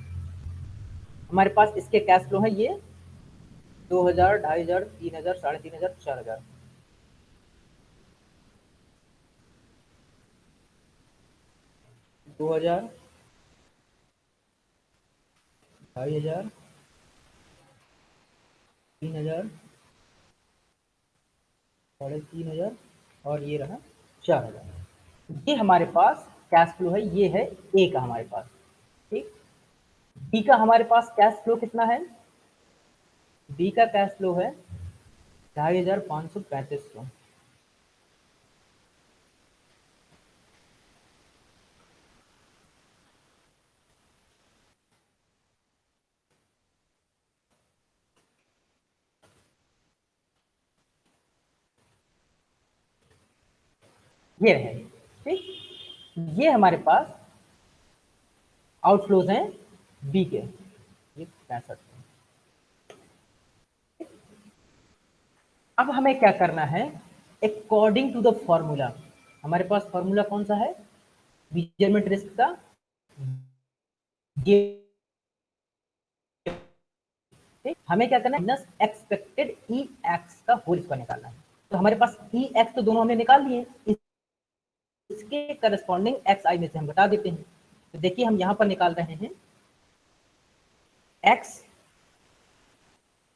हमारे पास इसके कैश फ्लो है ये 2000, 2500, 3000, 3500, 4000। 2000, 2500, 3000, 3500 और ये रहा 4000। ये हमारे पास कैश फ्लो है, ये है ए का हमारे पास। ठीक, बी का हमारे पास कैश फ्लो कितना है, बी का कैश फ्लो है 2500, 3500। ये रहे। ठीक, ये हमारे पास आउटफ्लोज हैं बी के, ये 65। अब हमें क्या करना है, अकॉर्डिंग टू द फॉर्मूला। हमारे पास फॉर्मूला कौन सा है, मेजरमेंट रिस्क का, ये हमें क्या करना है, माइनस एक्सपेक्टेड ई एक्स का होल स्क्वायर निकालना है। तो हमारे पास ई एक्स तो दोनों हमने निकाल लिए, इसके करस्पॉन्डिंग एक्स आई में से हम बता देते हैं। तो देखिए हम यहां पर निकाल रहे हैं x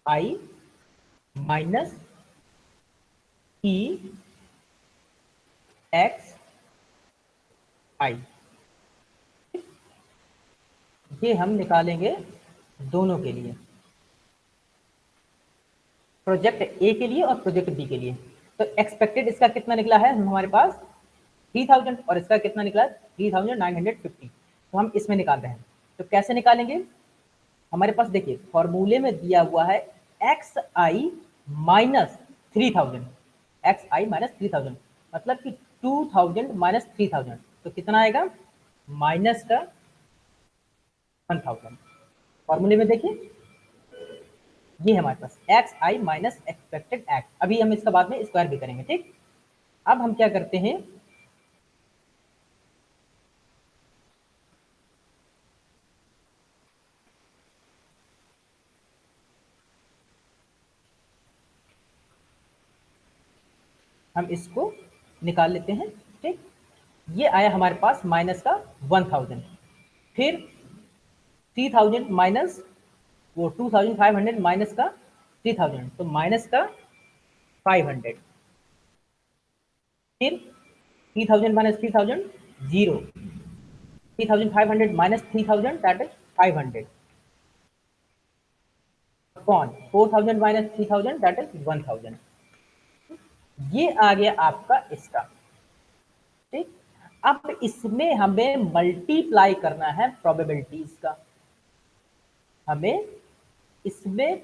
I minus E x आई, ये हम निकालेंगे दोनों के लिए, प्रोजेक्ट ए के लिए और प्रोजेक्ट बी के लिए। तो एक्सपेक्टेड इसका कितना निकला है हमारे पास 3000, और इसका कितना निकला 3950। तो हम इसमें निकाल रहे हैं। तो कैसे निकालेंगे, हमारे पास देखिए फॉर्मूले में दिया हुआ है x I minus 3000, x I minus 3000 मतलब कि 2000 माइनस 3000, तो कितना आएगा, माइनस का 1000। फॉर्मूले में देखिए ये हमारे पास x I minus expected x, अभी हम इसका बाद में स्क्वायर भी करेंगे। ठीक, अब हम क्या करते हैं, हम इसको निकाल लेते हैं। ठीक, ये आया हमारे पास माइनस का 1000, फिर 3000 माइनस वो 2500 माइनस का 3000, तो माइनस का 500, फिर 3000 minus 3000 zero, 3500 minus 3000 that is 500, upon 4000 minus 3000 that is 1000। ये आ गया आपका इसका। ठीक, अब इसमें हमें मल्टीप्लाई करना है प्रोबेबिलिटीज का। हमें इसमें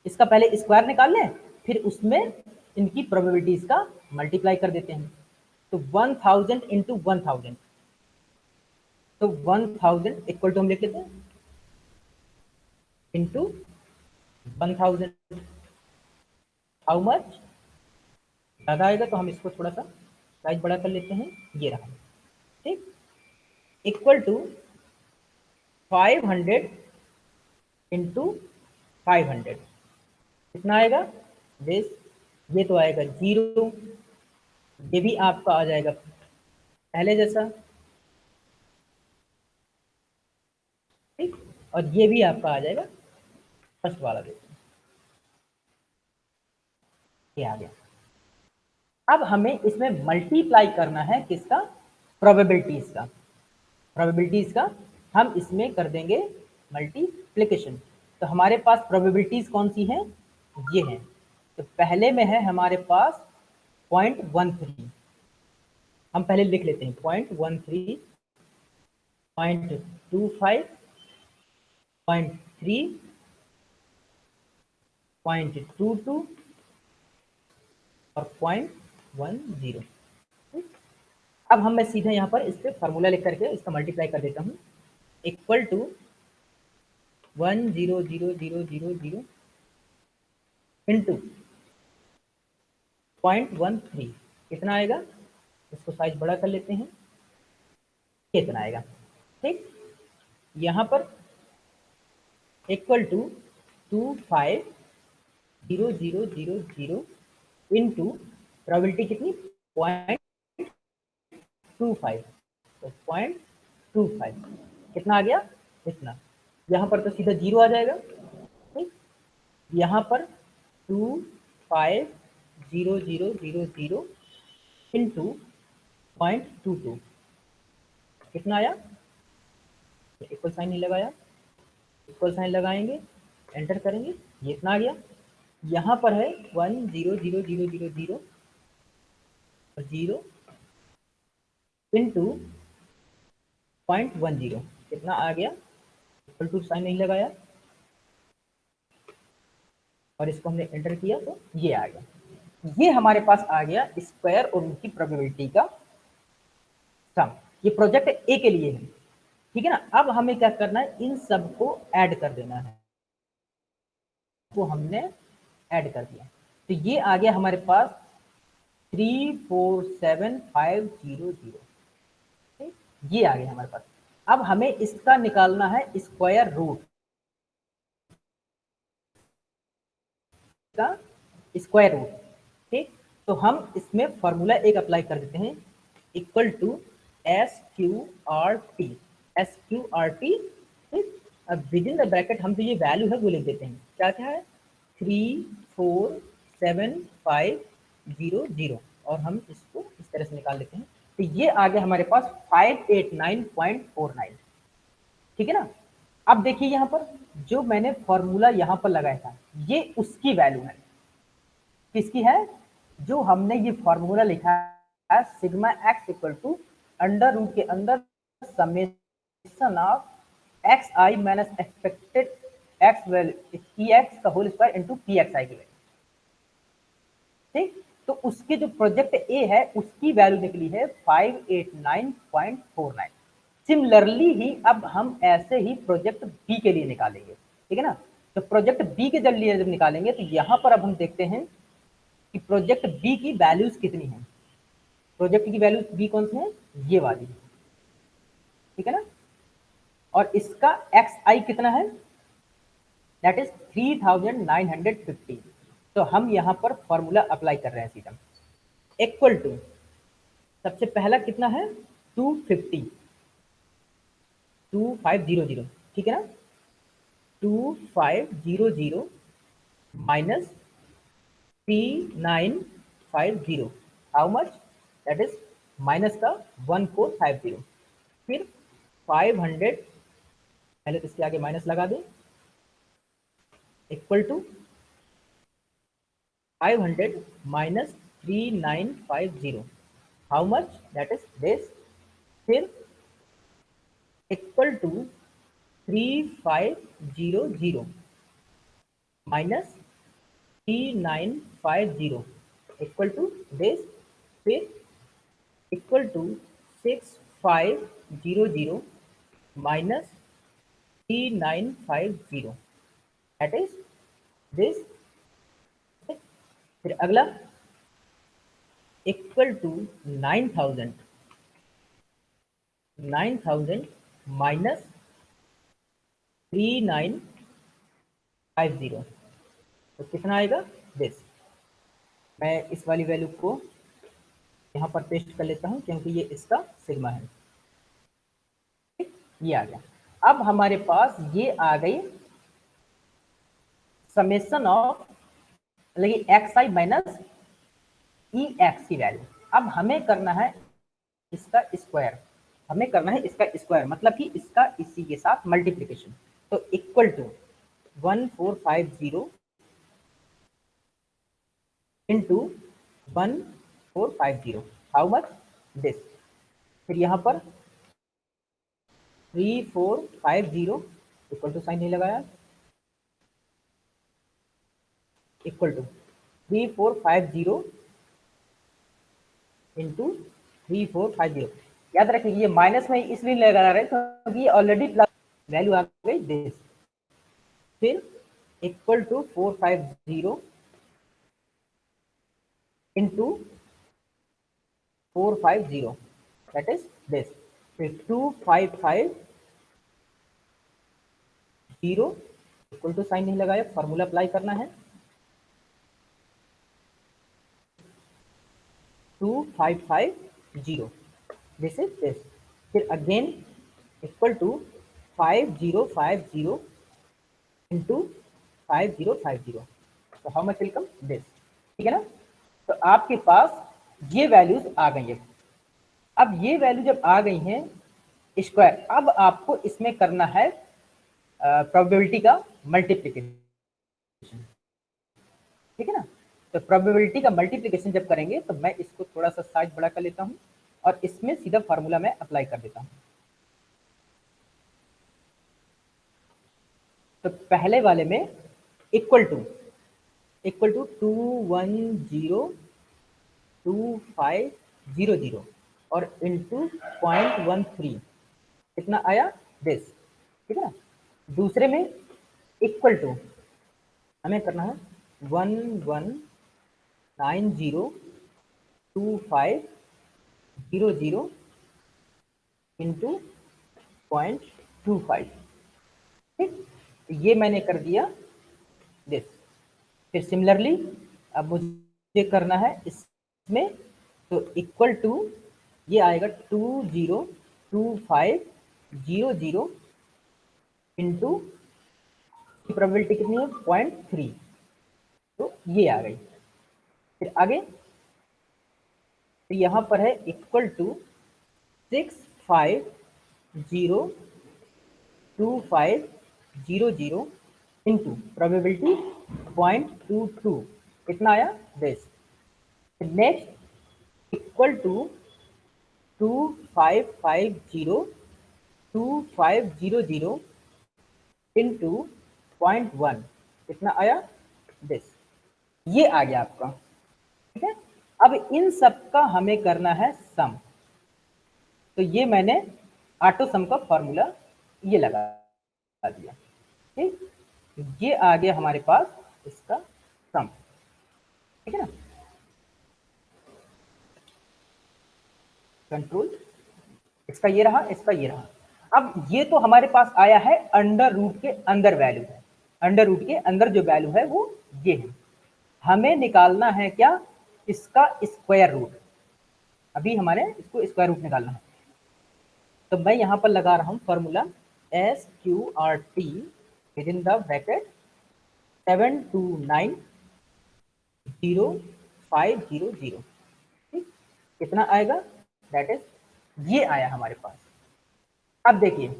इसका पहले स्क्वायर निकाल लें, फिर उसमें इनकी प्रोबेबिलिटीज का मल्टीप्लाई कर देते हैं। तो 1000 इंटू 1000, तो 1000 इक्वल टू हम लिख लेते हैं इंटू 1000, हाउ मच, ज़्यादा आएगा तो हम इसको थोड़ा सा साइज बड़ा कर लेते हैं, ये रहा। ठीक, इक्वल टू 500 इंटू 500 कितना आएगा बेस, ये तो आएगा जीरो, ये भी आपका आ जाएगा पहले जैसा। ठीक, और ये भी आपका आ जाएगा फर्स्ट वाला, देखो ये आ गया। अब हमें इसमें मल्टीप्लाई करना है किसका, प्रोबेबिलिटीज का। प्रोबेबिलिटीज का हम इसमें कर देंगे मल्टीप्लिकेशन। तो हमारे पास प्रोबेबिलिटीज कौन सी हैं, ये हैं। तो पहले में है हमारे पास 0.13, हम पहले लिख लेते हैं 0.13, 0.25, 0.3, 0.22 और 0.10। अब हम मैं सीधे यहाँ पर इस पर फॉर्मूला लिख करके इसका मल्टीप्लाई कर देता हूँ, इक्वल टू 10000 इंटू 0.13, कितना आएगा, इसको साइज बड़ा कर लेते हैं, कितना आएगा, ठीक। यहाँ पर इक्वल टू 25000 इंटू प्रोबेबिलिटी कितनी 0.25, तो 0.25 कितना आ गया, इतना। यहाँ पर तो सीधा जीरो आ जाएगा, ठीक। यहाँ पर 25000 इंटू 0.22 कितना आया, इक्वल साइन नहीं लगाया, इक्वल साइन लगाएंगे, एंटर करेंगे, ये इतना आ गया। यहाँ पर है 10000 और 0 इंटू 0.10 कितना आ गया, इक्वल टू साइन नहीं लगाया और इसको हमने एंटर किया तो ये आ गया। ये हमारे पास आ गया स्क्वायर और उनकी प्रोबेबिलिटी का सम। ये प्रोजेक्ट ए के लिए है, ठीक है ना। अब हमें क्या करना है, इन सबको ऐड कर देना है, को हमने ऐड कर दिया। तो ये आ गया हमारे पास 347500, ठीक, ये आ गया हमारे पास। अब हमें इसका निकालना है स्क्वायर रूट का, स्क्वायर रूट, ठीक। तो हम इसमें फॉर्मूला एक अप्लाई कर देते हैं, इक्वल टू SQRT, SQRT, ठीक। अब विद इन द ब्रैकेट हम जो ये वैल्यू है वो लिख देते हैं, क्या क्या है 34750 और हम इसको इस तरह से निकाल लेते हैं। तो ये आ गया हमारे पास 589.49, ठीक है ना। अब देखिए यहाँ पर जो मैंने फॉर्मूला यहाँ पर लगाया था ये उसकी वैल्यू है, किसकी है, जो हमने ये फॉर्मूला लिखा है sigma X equal to under root के अंदर summation of X I minus expected X value P X का whole square into P X I की वैल्यू, ठीक। तो उसके जो प्रोजेक्ट ए है उसकी वैल्यू निकली है 589.49। सिमिलरली ही अब हम ऐसे ही प्रोजेक्ट बी के लिए निकालेंगे, ठीक है ना। तो प्रोजेक्ट बी के लिए जब निकालेंगे तो यहाँ पर अब हम देखते हैं कि प्रोजेक्ट बी की वैल्यूज कितनी है। प्रोजेक्ट की वैल्यूज बी कौन सी है, ये वाली, ठीक है ना। और इसका एक्स आई कितना है, दैट इज 3950। तो हम यहाँ पर फॉर्मूला अप्लाई कर रहे हैं सीधा, इक्वल टू सबसे पहला कितना है 250, 2500, ठीक है ना। 2500 minus 3950, how much, that is minus का 1450, फिर 500, पहले तो इसके आगे माइनस लगा दें, equal to 500 minus 3950, how much, that is this, फिर equal to 3500 minus 3950 equal to this, फिर equal to 6500 minus 3950, that is this, फिर अगला इक्वल टू 9000 माइनस 3950, तो कितना आएगा दिस। मैं इस वाली वैल्यू को यहाँ पर पेस्ट कर लेता हूँ क्योंकि ये इसका सिग्मा है, ठीक, ये आ गया। अब हमारे पास ये आ गई summation of X I minus E x की वैल्यू। अब हमें करना है इसका स्क्वायर, हमें करना है इसका स्क्वायर मतलब कि इसका इसी के साथ मल्टीप्लिकेशन। तो equal to 1450 into 1450 how much this. फिर यहाँ पर 3450 इक्वल टू साइन नहीं लगाया, इक्वल टू 3450 इंटू 3450। याद रखिए ये माइनस में इसलिए लगा रहे हैं क्योंकि ये ऑलरेडी प्लस वैल्यू आ गई दिस। फिर equal to 450 into 450 that is this. फिर 2550 इक्वल टू साइन नहीं लगाया, फॉर्मूला अप्लाई करना है 2550 दिस इज दिस। फिर अगेन इक्वल टू 5050 इंटू 5050। तो how much will come this, ठीक है ना। तो आपके पास ये वैल्यूज आ गई है। अब ये वैल्यू जब आ गई हैं स्क्वायर, अब आपको इसमें करना है प्रोबेबिलिटी का मल्टीप्लिकेशन, ठीक है ना। तो प्रोबेबिलिटी का मल्टीप्लिकेशन जब करेंगे तो मैं इसको थोड़ा सा साइज बड़ा कर लेता हूं और इसमें सीधा फार्मूला मैं अप्लाई कर देता हूं। तो पहले वाले में इक्वल टू 2102500 और इंटू 0.13 कितना आया दिस, ठीक है ना। दूसरे में इक्वल टू हमें करना है 11902500 इंटू 0.25, ठीक। तो ये मैंने कर दिया दिस। फिर सिमिलरली अब मुझे करना है इसमें, तो इक्वल टू ये आएगा 202500 इंटू प्रोबेबिलिटी कितनी है 0.3, तो ये आ गई। फिर आगे तो यहाँ पर है इक्वल टू 6502500 इंटू प्रोबेबिलिटी 0.22 कितना आया this. Next equal to 2550 into 0.1 कितना आया दिस। ये आ गया आपका, ठीक है। अब इन सब का हमें करना है सम। तो ये मैंने ऑटो सम का फॉर्मूला ये लगा दिया, ठीक। ये आ गया हमारे पास इसका सम, ठीक है ना। कंट्रोल इसका ये रहा, इसका ये रहा। अब ये तो हमारे पास आया है अंडर रूट के अंदर वैल्यू है, अंडर रूट के अंदर जो वैल्यू है वो ये है। हमें निकालना है क्या, इसका स्क्वायर रूट। अभी हमारे इसको स्क्वायर रूट निकालना है। तो मैं यहां पर लगा रहा हूं formula SQRT with in the bracket 72900500, ठीक। कितना आएगा दैट इज ये आया हमारे पास। अब देखिए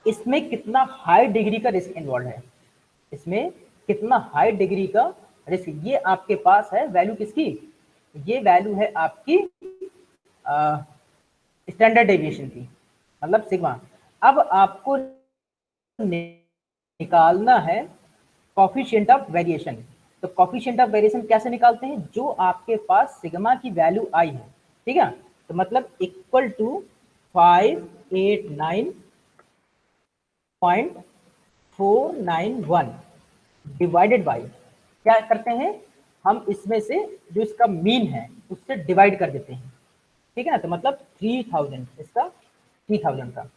इसमें कितना हाई डिग्री का रिस्क इन्वॉल्व है, इसमें कितना हाई डिग्री का रिस्क। ये आपके पास है वैल्यू किसकी, ये वैल्यू है आपकी स्टैंडर्ड डेविएशन की, मतलब सिग्मा। अब आपको निकालना है कॉफिशिएंट ऑफ वेरिएशन। तो कॉफिशिएंट ऑफ वेरिएशन कैसे निकालते हैं, जो आपके पास सिग्मा की वैल्यू आई है, ठीक है। तो मतलब इक्वल टू 589.491 डिवाइडेड बाई, क्या करते हैं हम इसमें से जो इसका मीन है उससे डिवाइड कर देते हैं, ठीक है ना। तो मतलब 3000, इसका 3000 का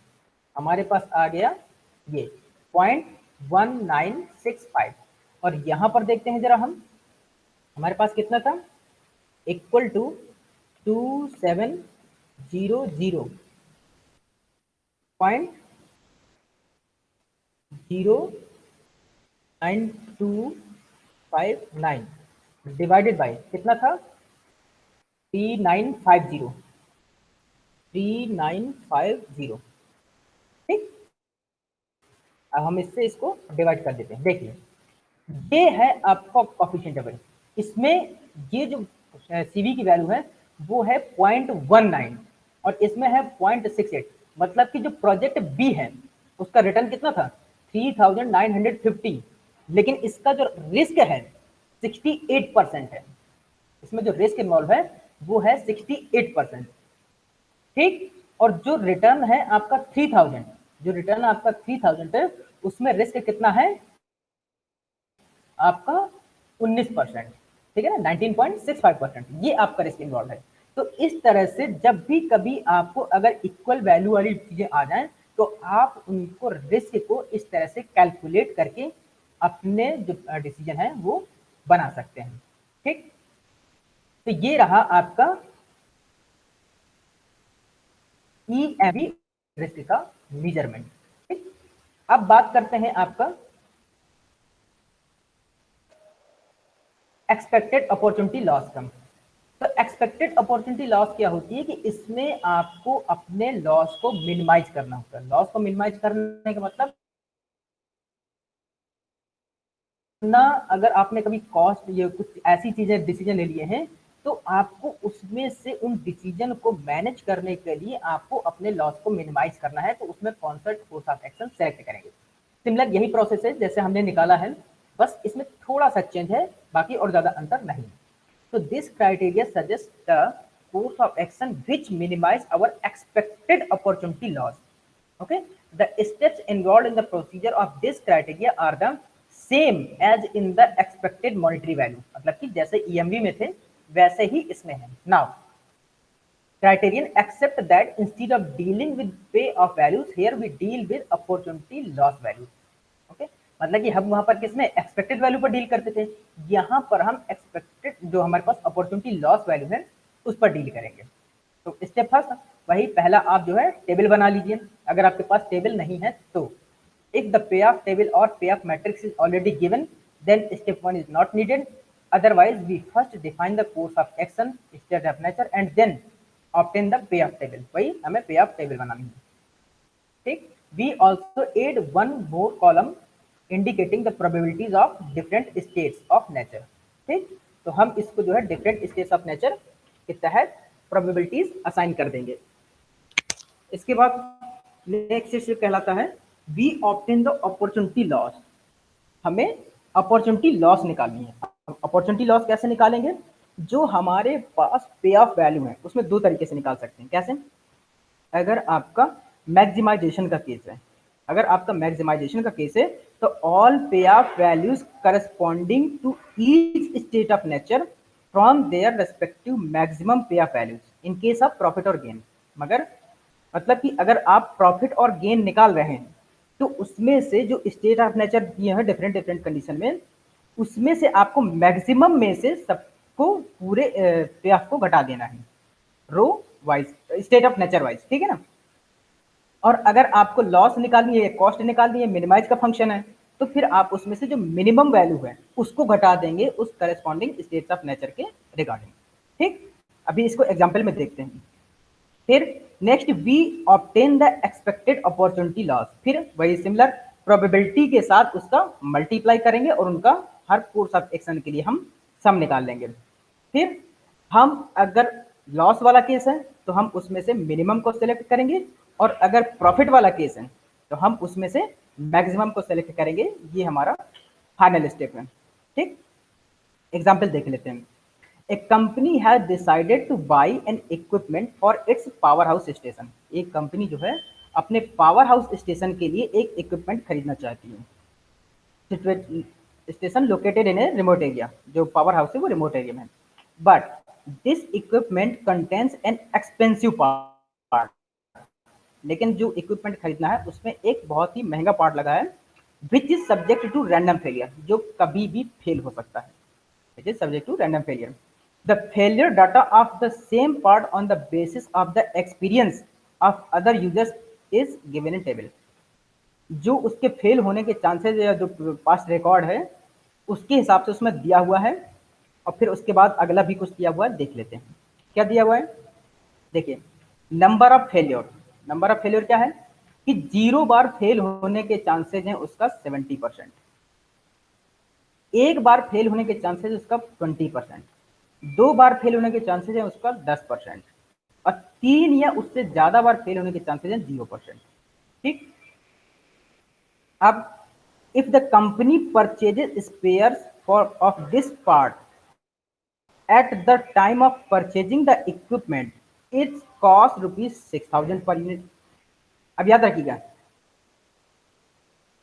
हमारे पास आ गया ये 0.1965। और यहां पर देखते हैं जरा हम, हमारे पास कितना था, इक्वल टू 2700.5 09259 डिवाइडेड बाय कितना था 3950 3950। ठीक, अब हम इससे इसको डिवाइड कर देते हैं। देखिए ये है आपका कोफिशिएंट ऑफ एरर। इसमें ये जो सीवी की वैल्यू है वो है 0.19 और इसमें है 0.68। मतलब कि जो प्रोजेक्ट बी है उसका रिटर्न कितना था 3950, लेकिन इसका जो रिस्क है 68% है। इसमें जो रिस्क इन्वॉल्व है वो है 68%। ठीक, और जो रिटर्न है आपका 3000, जो रिटर्न आपका 3000 है उसमें रिस्क कितना है आपका 19%। ठीक है ना, 19.65%, ये आपका रिस्क इन्वॉल्व है। तो इस तरह से जब भी कभी आपको अगर इक्वल वैल्यू वाली चीजें आ जाएं तो आप उनको रिस्क को इस तरह से कैलकुलेट करके अपने जो डिसीजन है वो बना सकते हैं। ठीक, तो ये रहा आपका ईएमवी रिस्क का मेजरमेंट। ठीक, अब बात करते हैं आपका एक्सपेक्टेड अपॉर्चुनिटी लॉस का। तो एक्सपेक्टेड अपॉर्चुनिटी लॉस क्या होती है कि इसमें आपको अपने लॉस को मिनिमाइज करना होता है। लॉस को मिनिमाइज करने का मतलब ना, अगर आपने कभी कॉस्ट या कुछ ऐसी चीजें डिसीजन ले लिए हैं तो आपको उसमें से उन डिसीजन को मैनेज करने के लिए आपको अपने लॉस को मिनिमाइज करना है, तो उसमें कौन सा कोर्स ऑफ एक्शन सेलेक्ट करेंगे। सिमिलर यही प्रोसेस है जैसे हमने निकाला है, बस इसमें थोड़ा सा चेंज है, बाकी और ज्यादा अंतर नहीं। So this criteria suggests the course of action which minimize our expected opportunity loss. Okay, the steps involved in the procedure of this criteria are the same as in the expected monetary value। मतलब कि जैसे EMV में थे वैसे ही इसमें है। Now, criterion accept that instead of dealing with pay off values, here we deal with opportunity loss values। Okay, मतलब कि हम वहां पर किसमें एक्सपेक्टेड वैल्यू पर डील करते थे, यहाँ पर हम एक्सपेक्टेड जो हमारे पास अपॉर्चुनिटी लॉस वैल्यू है उस पर डील करेंगे। तो स्टेप फर्स्ट वही पहला, आप जो है टेबल बना लीजिए। अगर आपके पास टेबल नहीं है तो if the payoff table और payoff matrix is already given then step 1 is not needed. Otherwise we first define the course of action, state of nature and then obtain the payoff table. वही हमें पे of table बनानी है। ठीक, we also add one more column indicating the probabilities of different states of nature। ठीक, तो हम इसको जो है डिफरेंट स्टेट्स ऑफ नेचर के तहत प्रोबेबिलिटीज असाइन कर देंगे। इसके बाद नेक्स्ट स्टेप कहलाता है we obtain the opportunity loss. हमें अपॉर्चुनिटी लॉस निकालनी है। अपॉर्चुनिटी लॉस कैसे निकालेंगे, जो हमारे पास पे ऑफ वैल्यू है उसमें दो तरीके से निकाल सकते हैं। कैसे, अगर आपका मैक्सिमाइजेशन का केस है, अगर आपका मैक्सिमाइजेशन का केस है तो all pay off values corresponding to each state of nature from their respective maximum pay off values in case of profit और गेन। मगर मतलब कि अगर आप प्रॉफिट और गेन निकाल रहे हैं तो उसमें से जो स्टेट ऑफ नेचर दिए हैं डिफरेंट डिफरेंट कंडीशन में, उसमें से आपको मैक्सिमम में से सबको पूरे पे ऑफ को घटा देना है, row wise, state of nature wise. ठीक है ना, और अगर आपको लॉस निकालनी है, कॉस्ट निकालनी है, मिनिमाइज का फंक्शन है, तो फिर आप उसमें से जो मिनिमम वैल्यू है उसको घटा देंगे उस करस्पॉन्डिंग स्टेट्स ऑफ नेचर के रिगार्डिंग। ठीक, अभी इसको एग्जांपल में देखते हैं। फिर next we obtain the expected opportunity loss. फिर वही सिमिलर प्रोबेबिलिटी के साथ उसका मल्टीप्लाई करेंगे और उनका हर कोर्स ऑफ एक्शन के लिए हम सम निकाल लेंगे। फिर हम अगर लॉस वाला केस है तो हम उसमें से मिनिमम को सिलेक्ट करेंगे, और अगर प्रॉफिट वाला केस है तो हम उसमें से मैक्सिमम को सिलेक्ट करेंगे। ये हमारा फाइनल स्टेप है। ठीक, एग्जाम्पल देख लेते हैं। A company has decided to buy an equipment for its power house station. एक कंपनी जो है अपने पावर हाउस स्टेशन के लिए एक इक्विपमेंट खरीदना चाहती है। Station located in a remote area, जो पावर हाउस है वो रिमोट एरिया में है। But this equipment contains an expensive part. लेकिन जो इक्विपमेंट खरीदना है उसमें एक बहुत ही महंगा पार्ट लगा है, which is subject to random failure, जो कभी भी फेल हो सकता है। Which is subject to random failure. The failure data of the same part on the basis of the experience of other users is given in table. जो उसके fail होने के चांसेस या जो पास्ट रिकॉर्ड है उसके हिसाब से उसमें दिया हुआ है। और फिर उसके बाद अगला भी कुछ दिया हुआ है, देख लेते हैं क्या दिया हुआ है। देखिए, number of failure, number of failure क्या है कि 0 बार फेल होने के चांसेस हैं उसका 70%, एक बार फेल होने के चांसेस उसका 20%, 2 बार फेल होने के चांसेस हैं उसका 10%, और 3 या उससे ज्यादा बार फेल होने के चांसेस हैं 0%। ठीक। अब if the company purchases spares for of this part at the time of purchasing the equipment its cost ₹6000 per unit। अब याद रखिएगा,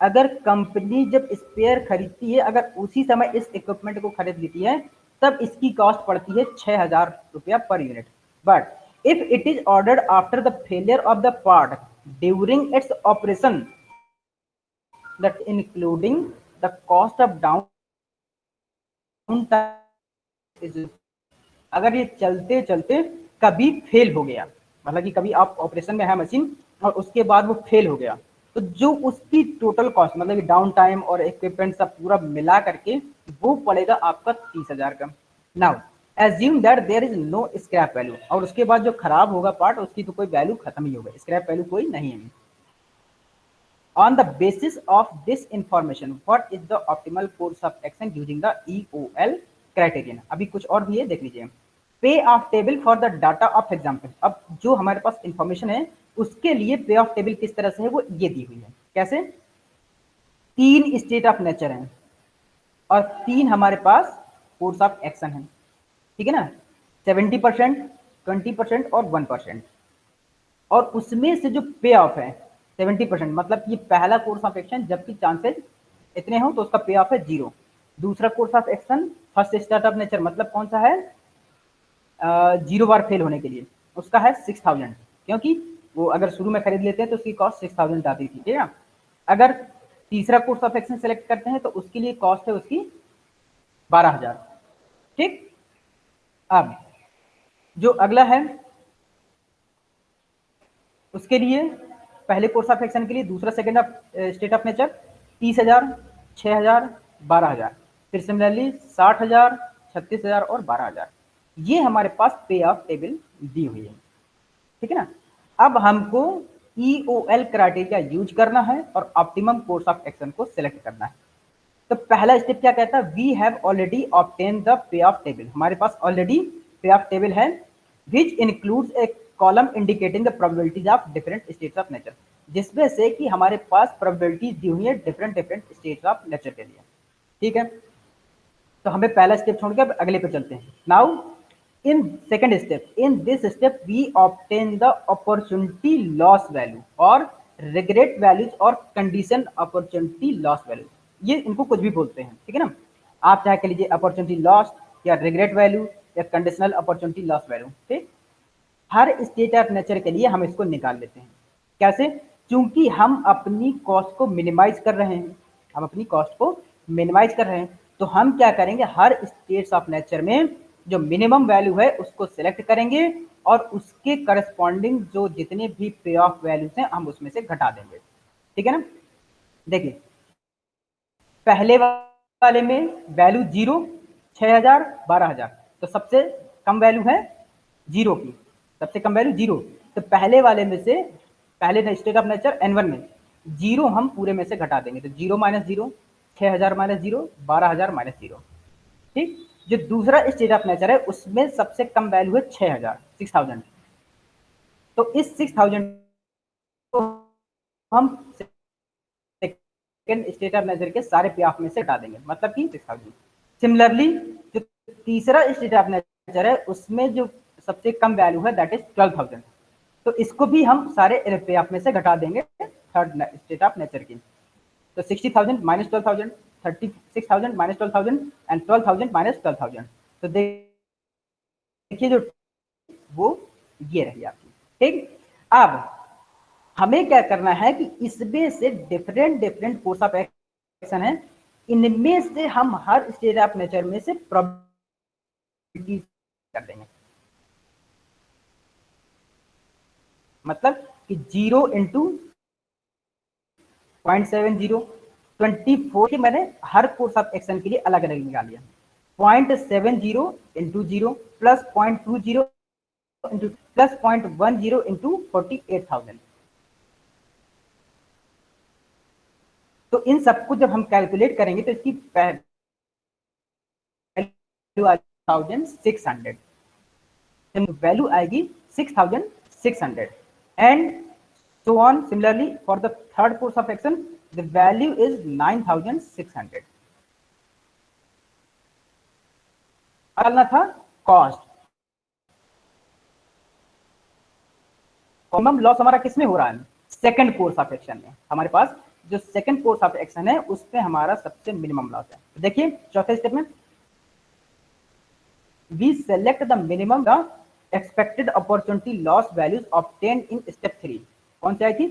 अगर कंपनी जब स्पेयर खरीदती है, अगर उसी समय इस इक्विपमेंट को खरीद लेती है, तब इसकी कॉस्ट पड़ती है ₹6000 per unit. But if it is ordered after the failure of the part during its operation that including the cost of down, अगर ये चलते चलते कभी फेल हो गया, मतलब कि कभी आप ऑपरेशन में है मशीन और उसके बाद वो फेल हो गया, तो जो उसकी टोटल कॉस्ट मतलब कि डाउन टाइम और इक्विपमेंट सब पूरा मिला करके वो पड़ेगा आपका 30,000 का। Now assume that there is no scrap value, और उसके बाद जो खराब होगा पार्ट उसकी तो कोई वैल्यू खत्म ही होगा, स्क्रैप वैल्यू कोई नहीं है। On the basis of this information, what is the optimal course of action using the EOL criterion? अभी कुछ और भी है, देख लीजिए। पे of table for the data of example. अब जो हमारे पास इंफॉर्मेशन है उसके लिए पे ऑफ टेबल किस तरह से है वो ये दी हुई है। कैसे? 3 स्टेट ऑफ नेचर हैं और 3 हमारे पास कोर्स ऑफ एक्शन है, ठीक है ना, 70%, 20% और 1%। और उसमें से जो पे ऑफ है 70%, मतलब ये पहला कोर्स ऑफ एक्शन जबकि चांसेस इतने हो तो उसका पे ऑफ है 0। दूसरा course of action first start of nature, मतलब कौन सा है, 0 बार फेल होने के लिए, उसका है 6000, क्योंकि वो अगर शुरू में खरीद लेते हैं तो उसकी कॉस्ट 6000 आती थी, ठीक है। अगर तीसरा कोर्स ऑफ एक्शन सेलेक्ट करते हैं तो उसके लिए कॉस्ट है उसकी 12000। ठीक। अब जो अगला है उसके लिए पहले कोर्स ऑफ एक्शन के लिए दूसरा second of state of nature 30,000, 6,000, 12,000, फिर सिमिलरली 60,000, 36,000 और 12,000। ये हमारे पास पे ऑफ टेबल दी हुई है, ठीक है ना। अब हमको EOL क्राइटेरिया यूज करना है और ऑप्टिमम कोर्स ऑफ एक्शन को सिलेक्ट करना है। तो पहला स्टेप क्या कहता है, we have already obtain the payoff table. हमारे पास ऑलरेडी पे ऑफ टेबल है which includes a column indicating the probabilities of different states of nature, जिसमें से कि हमारे पास प्रोबेबिलिटीज दी हुई है different different states of nature के लिए, ठीक है। तो हमें पहला स्टेप छोड़कर अगले पे चलते हैं। Now in second step, in this step we obtain the opportunity loss value और रिग्रेट वैल्यूज और कंडीशन अपॉर्चुनिटी लॉस वैल्यू, ये इनको कुछ भी बोलते हैं, ठीक है ना। आप चाहे कह लीजिए अपॉर्चुनिटी लॉस या रिग्रेट वैल्यू या कंडीशनल अपॉर्चुनिटी लॉस वैल्यू, ठीक। हर स्टेट ऑफ नेचर के लिए हम इसको निकाल लेते हैं। कैसे? क्योंकि हम अपनी कॉस्ट को मिनिमाइज कर रहे हैं, हम अपनी कॉस्ट को मिनिमाइज कर रहे हैं, तो हम क्या करेंगे, हर स्टेट्स ऑफ नेचर में जो मिनिमम वैल्यू है उसको सिलेक्ट करेंगे और उसके करस्पॉन्डिंग जो जितने भी पे ऑफ वैल्यूज हैं हम उसमें से घटा देंगे, ठीक है ना। देखिए, पहले वाले में वैल्यू 0, 6,000, 12,000, तो सबसे कम वैल्यू है 0 की, सबसे कम वैल्यू 0। तो पहले वाले में से, पहले स्टेट ऑफ नेचर N1 में 0 हम पूरे में से घटा देंगे, तो 0 माइनस 0, 6,000 माइनस 0, 12,000 माइनस 0, ठीक। जो दूसरा स्टेट ऑफ नेचर है उसमें सबसे कम वैल्यू है 6,000, 6,000। तो इस 6,000 को हम सेकेंड स्टेट ऑफ नेचर के सारे पे ऑफ में से हटा देंगे, मतलब कि 6,000। सिमिलरली जो तीसरा स्टेट ऑफ नेचर है उसमें जो सबसे कम वैल्यू है दैट इज 12,000, तो इसको भी हम सारे पे ऑफ में से घटा देंगे थर्ड स्टेट ऑफ नेचर की। तो 60,000 माइनस 12,000, 36,000 माइनस 12,000 एंड 12,000 माइनस 12,000। तो देखिए जो वो ये रही आपकी, ठीक। अब हमें क्या करना है कि इसमें से different different course of action है, इनमें से हम हर स्टेट ऑफ नेचर में से प्रोबेबिलिटी कर देंगे, मतलब कि 0 इंटू 0.70, 24 के मैंने हर कोर्स ऑफ एक्शन के लिए अलग अलग निकाल लिया। 0.70 into 0 plus 0.20 into plus 0.10 into 48,000। तो इन सबको जब हम कैलकुलेट करेंगे तो इसकी वैल्यू 600, वैल्यू आएगी 6,600 and so on. Similarly, for the third course of action, the value is 9,600. निकालना था कॉस्ट। कॉमन लॉस हमारा किसमें हो रहा है? सेकंड कोर्स ऑफ एक्शन में। हमारे पास जो सेकंड कोर्स ऑफ एक्शन है उसमें हमारा सबसे मिनिमम लॉस है। देखिए चौथे स्टेप में we select the minimum the expected opportunity loss values obtained in step 3। कौन सी आई थी?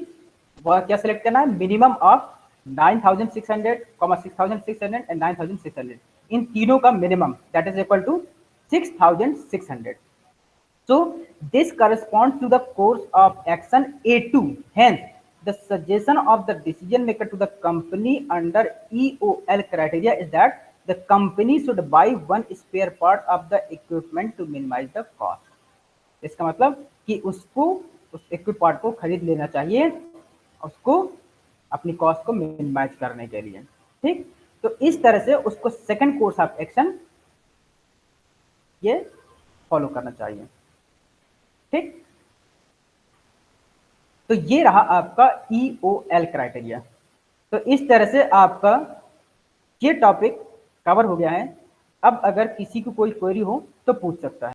वह क्या सिलेक्ट करना है? Minimum of 9,600, 6,600 and 9,600। इन तीनों का minimum that is equal to 6,600। So this corresponds to the course of action A2. Hence, the suggestion of the decision maker to the company under EOL criteria is that the company should buy one spare part of the equipment to minimize the cost. इसका मतलब कि उसको उस equip part को खरीद लेना चाहिए उसको अपनी कॉस्ट को मिनिमाइज करने के लिए। ठीक, तो इस तरह से उसको सेकंड कोर्स ऑफ एक्शन ये फॉलो करना चाहिए। ठीक, तो ये रहा आपका EOL क्राइटेरिया। तो इस तरह से आपका ये टॉपिक कवर हो गया है। अब अगर किसी को कोई क्वेरी हो तो पूछ सकता है।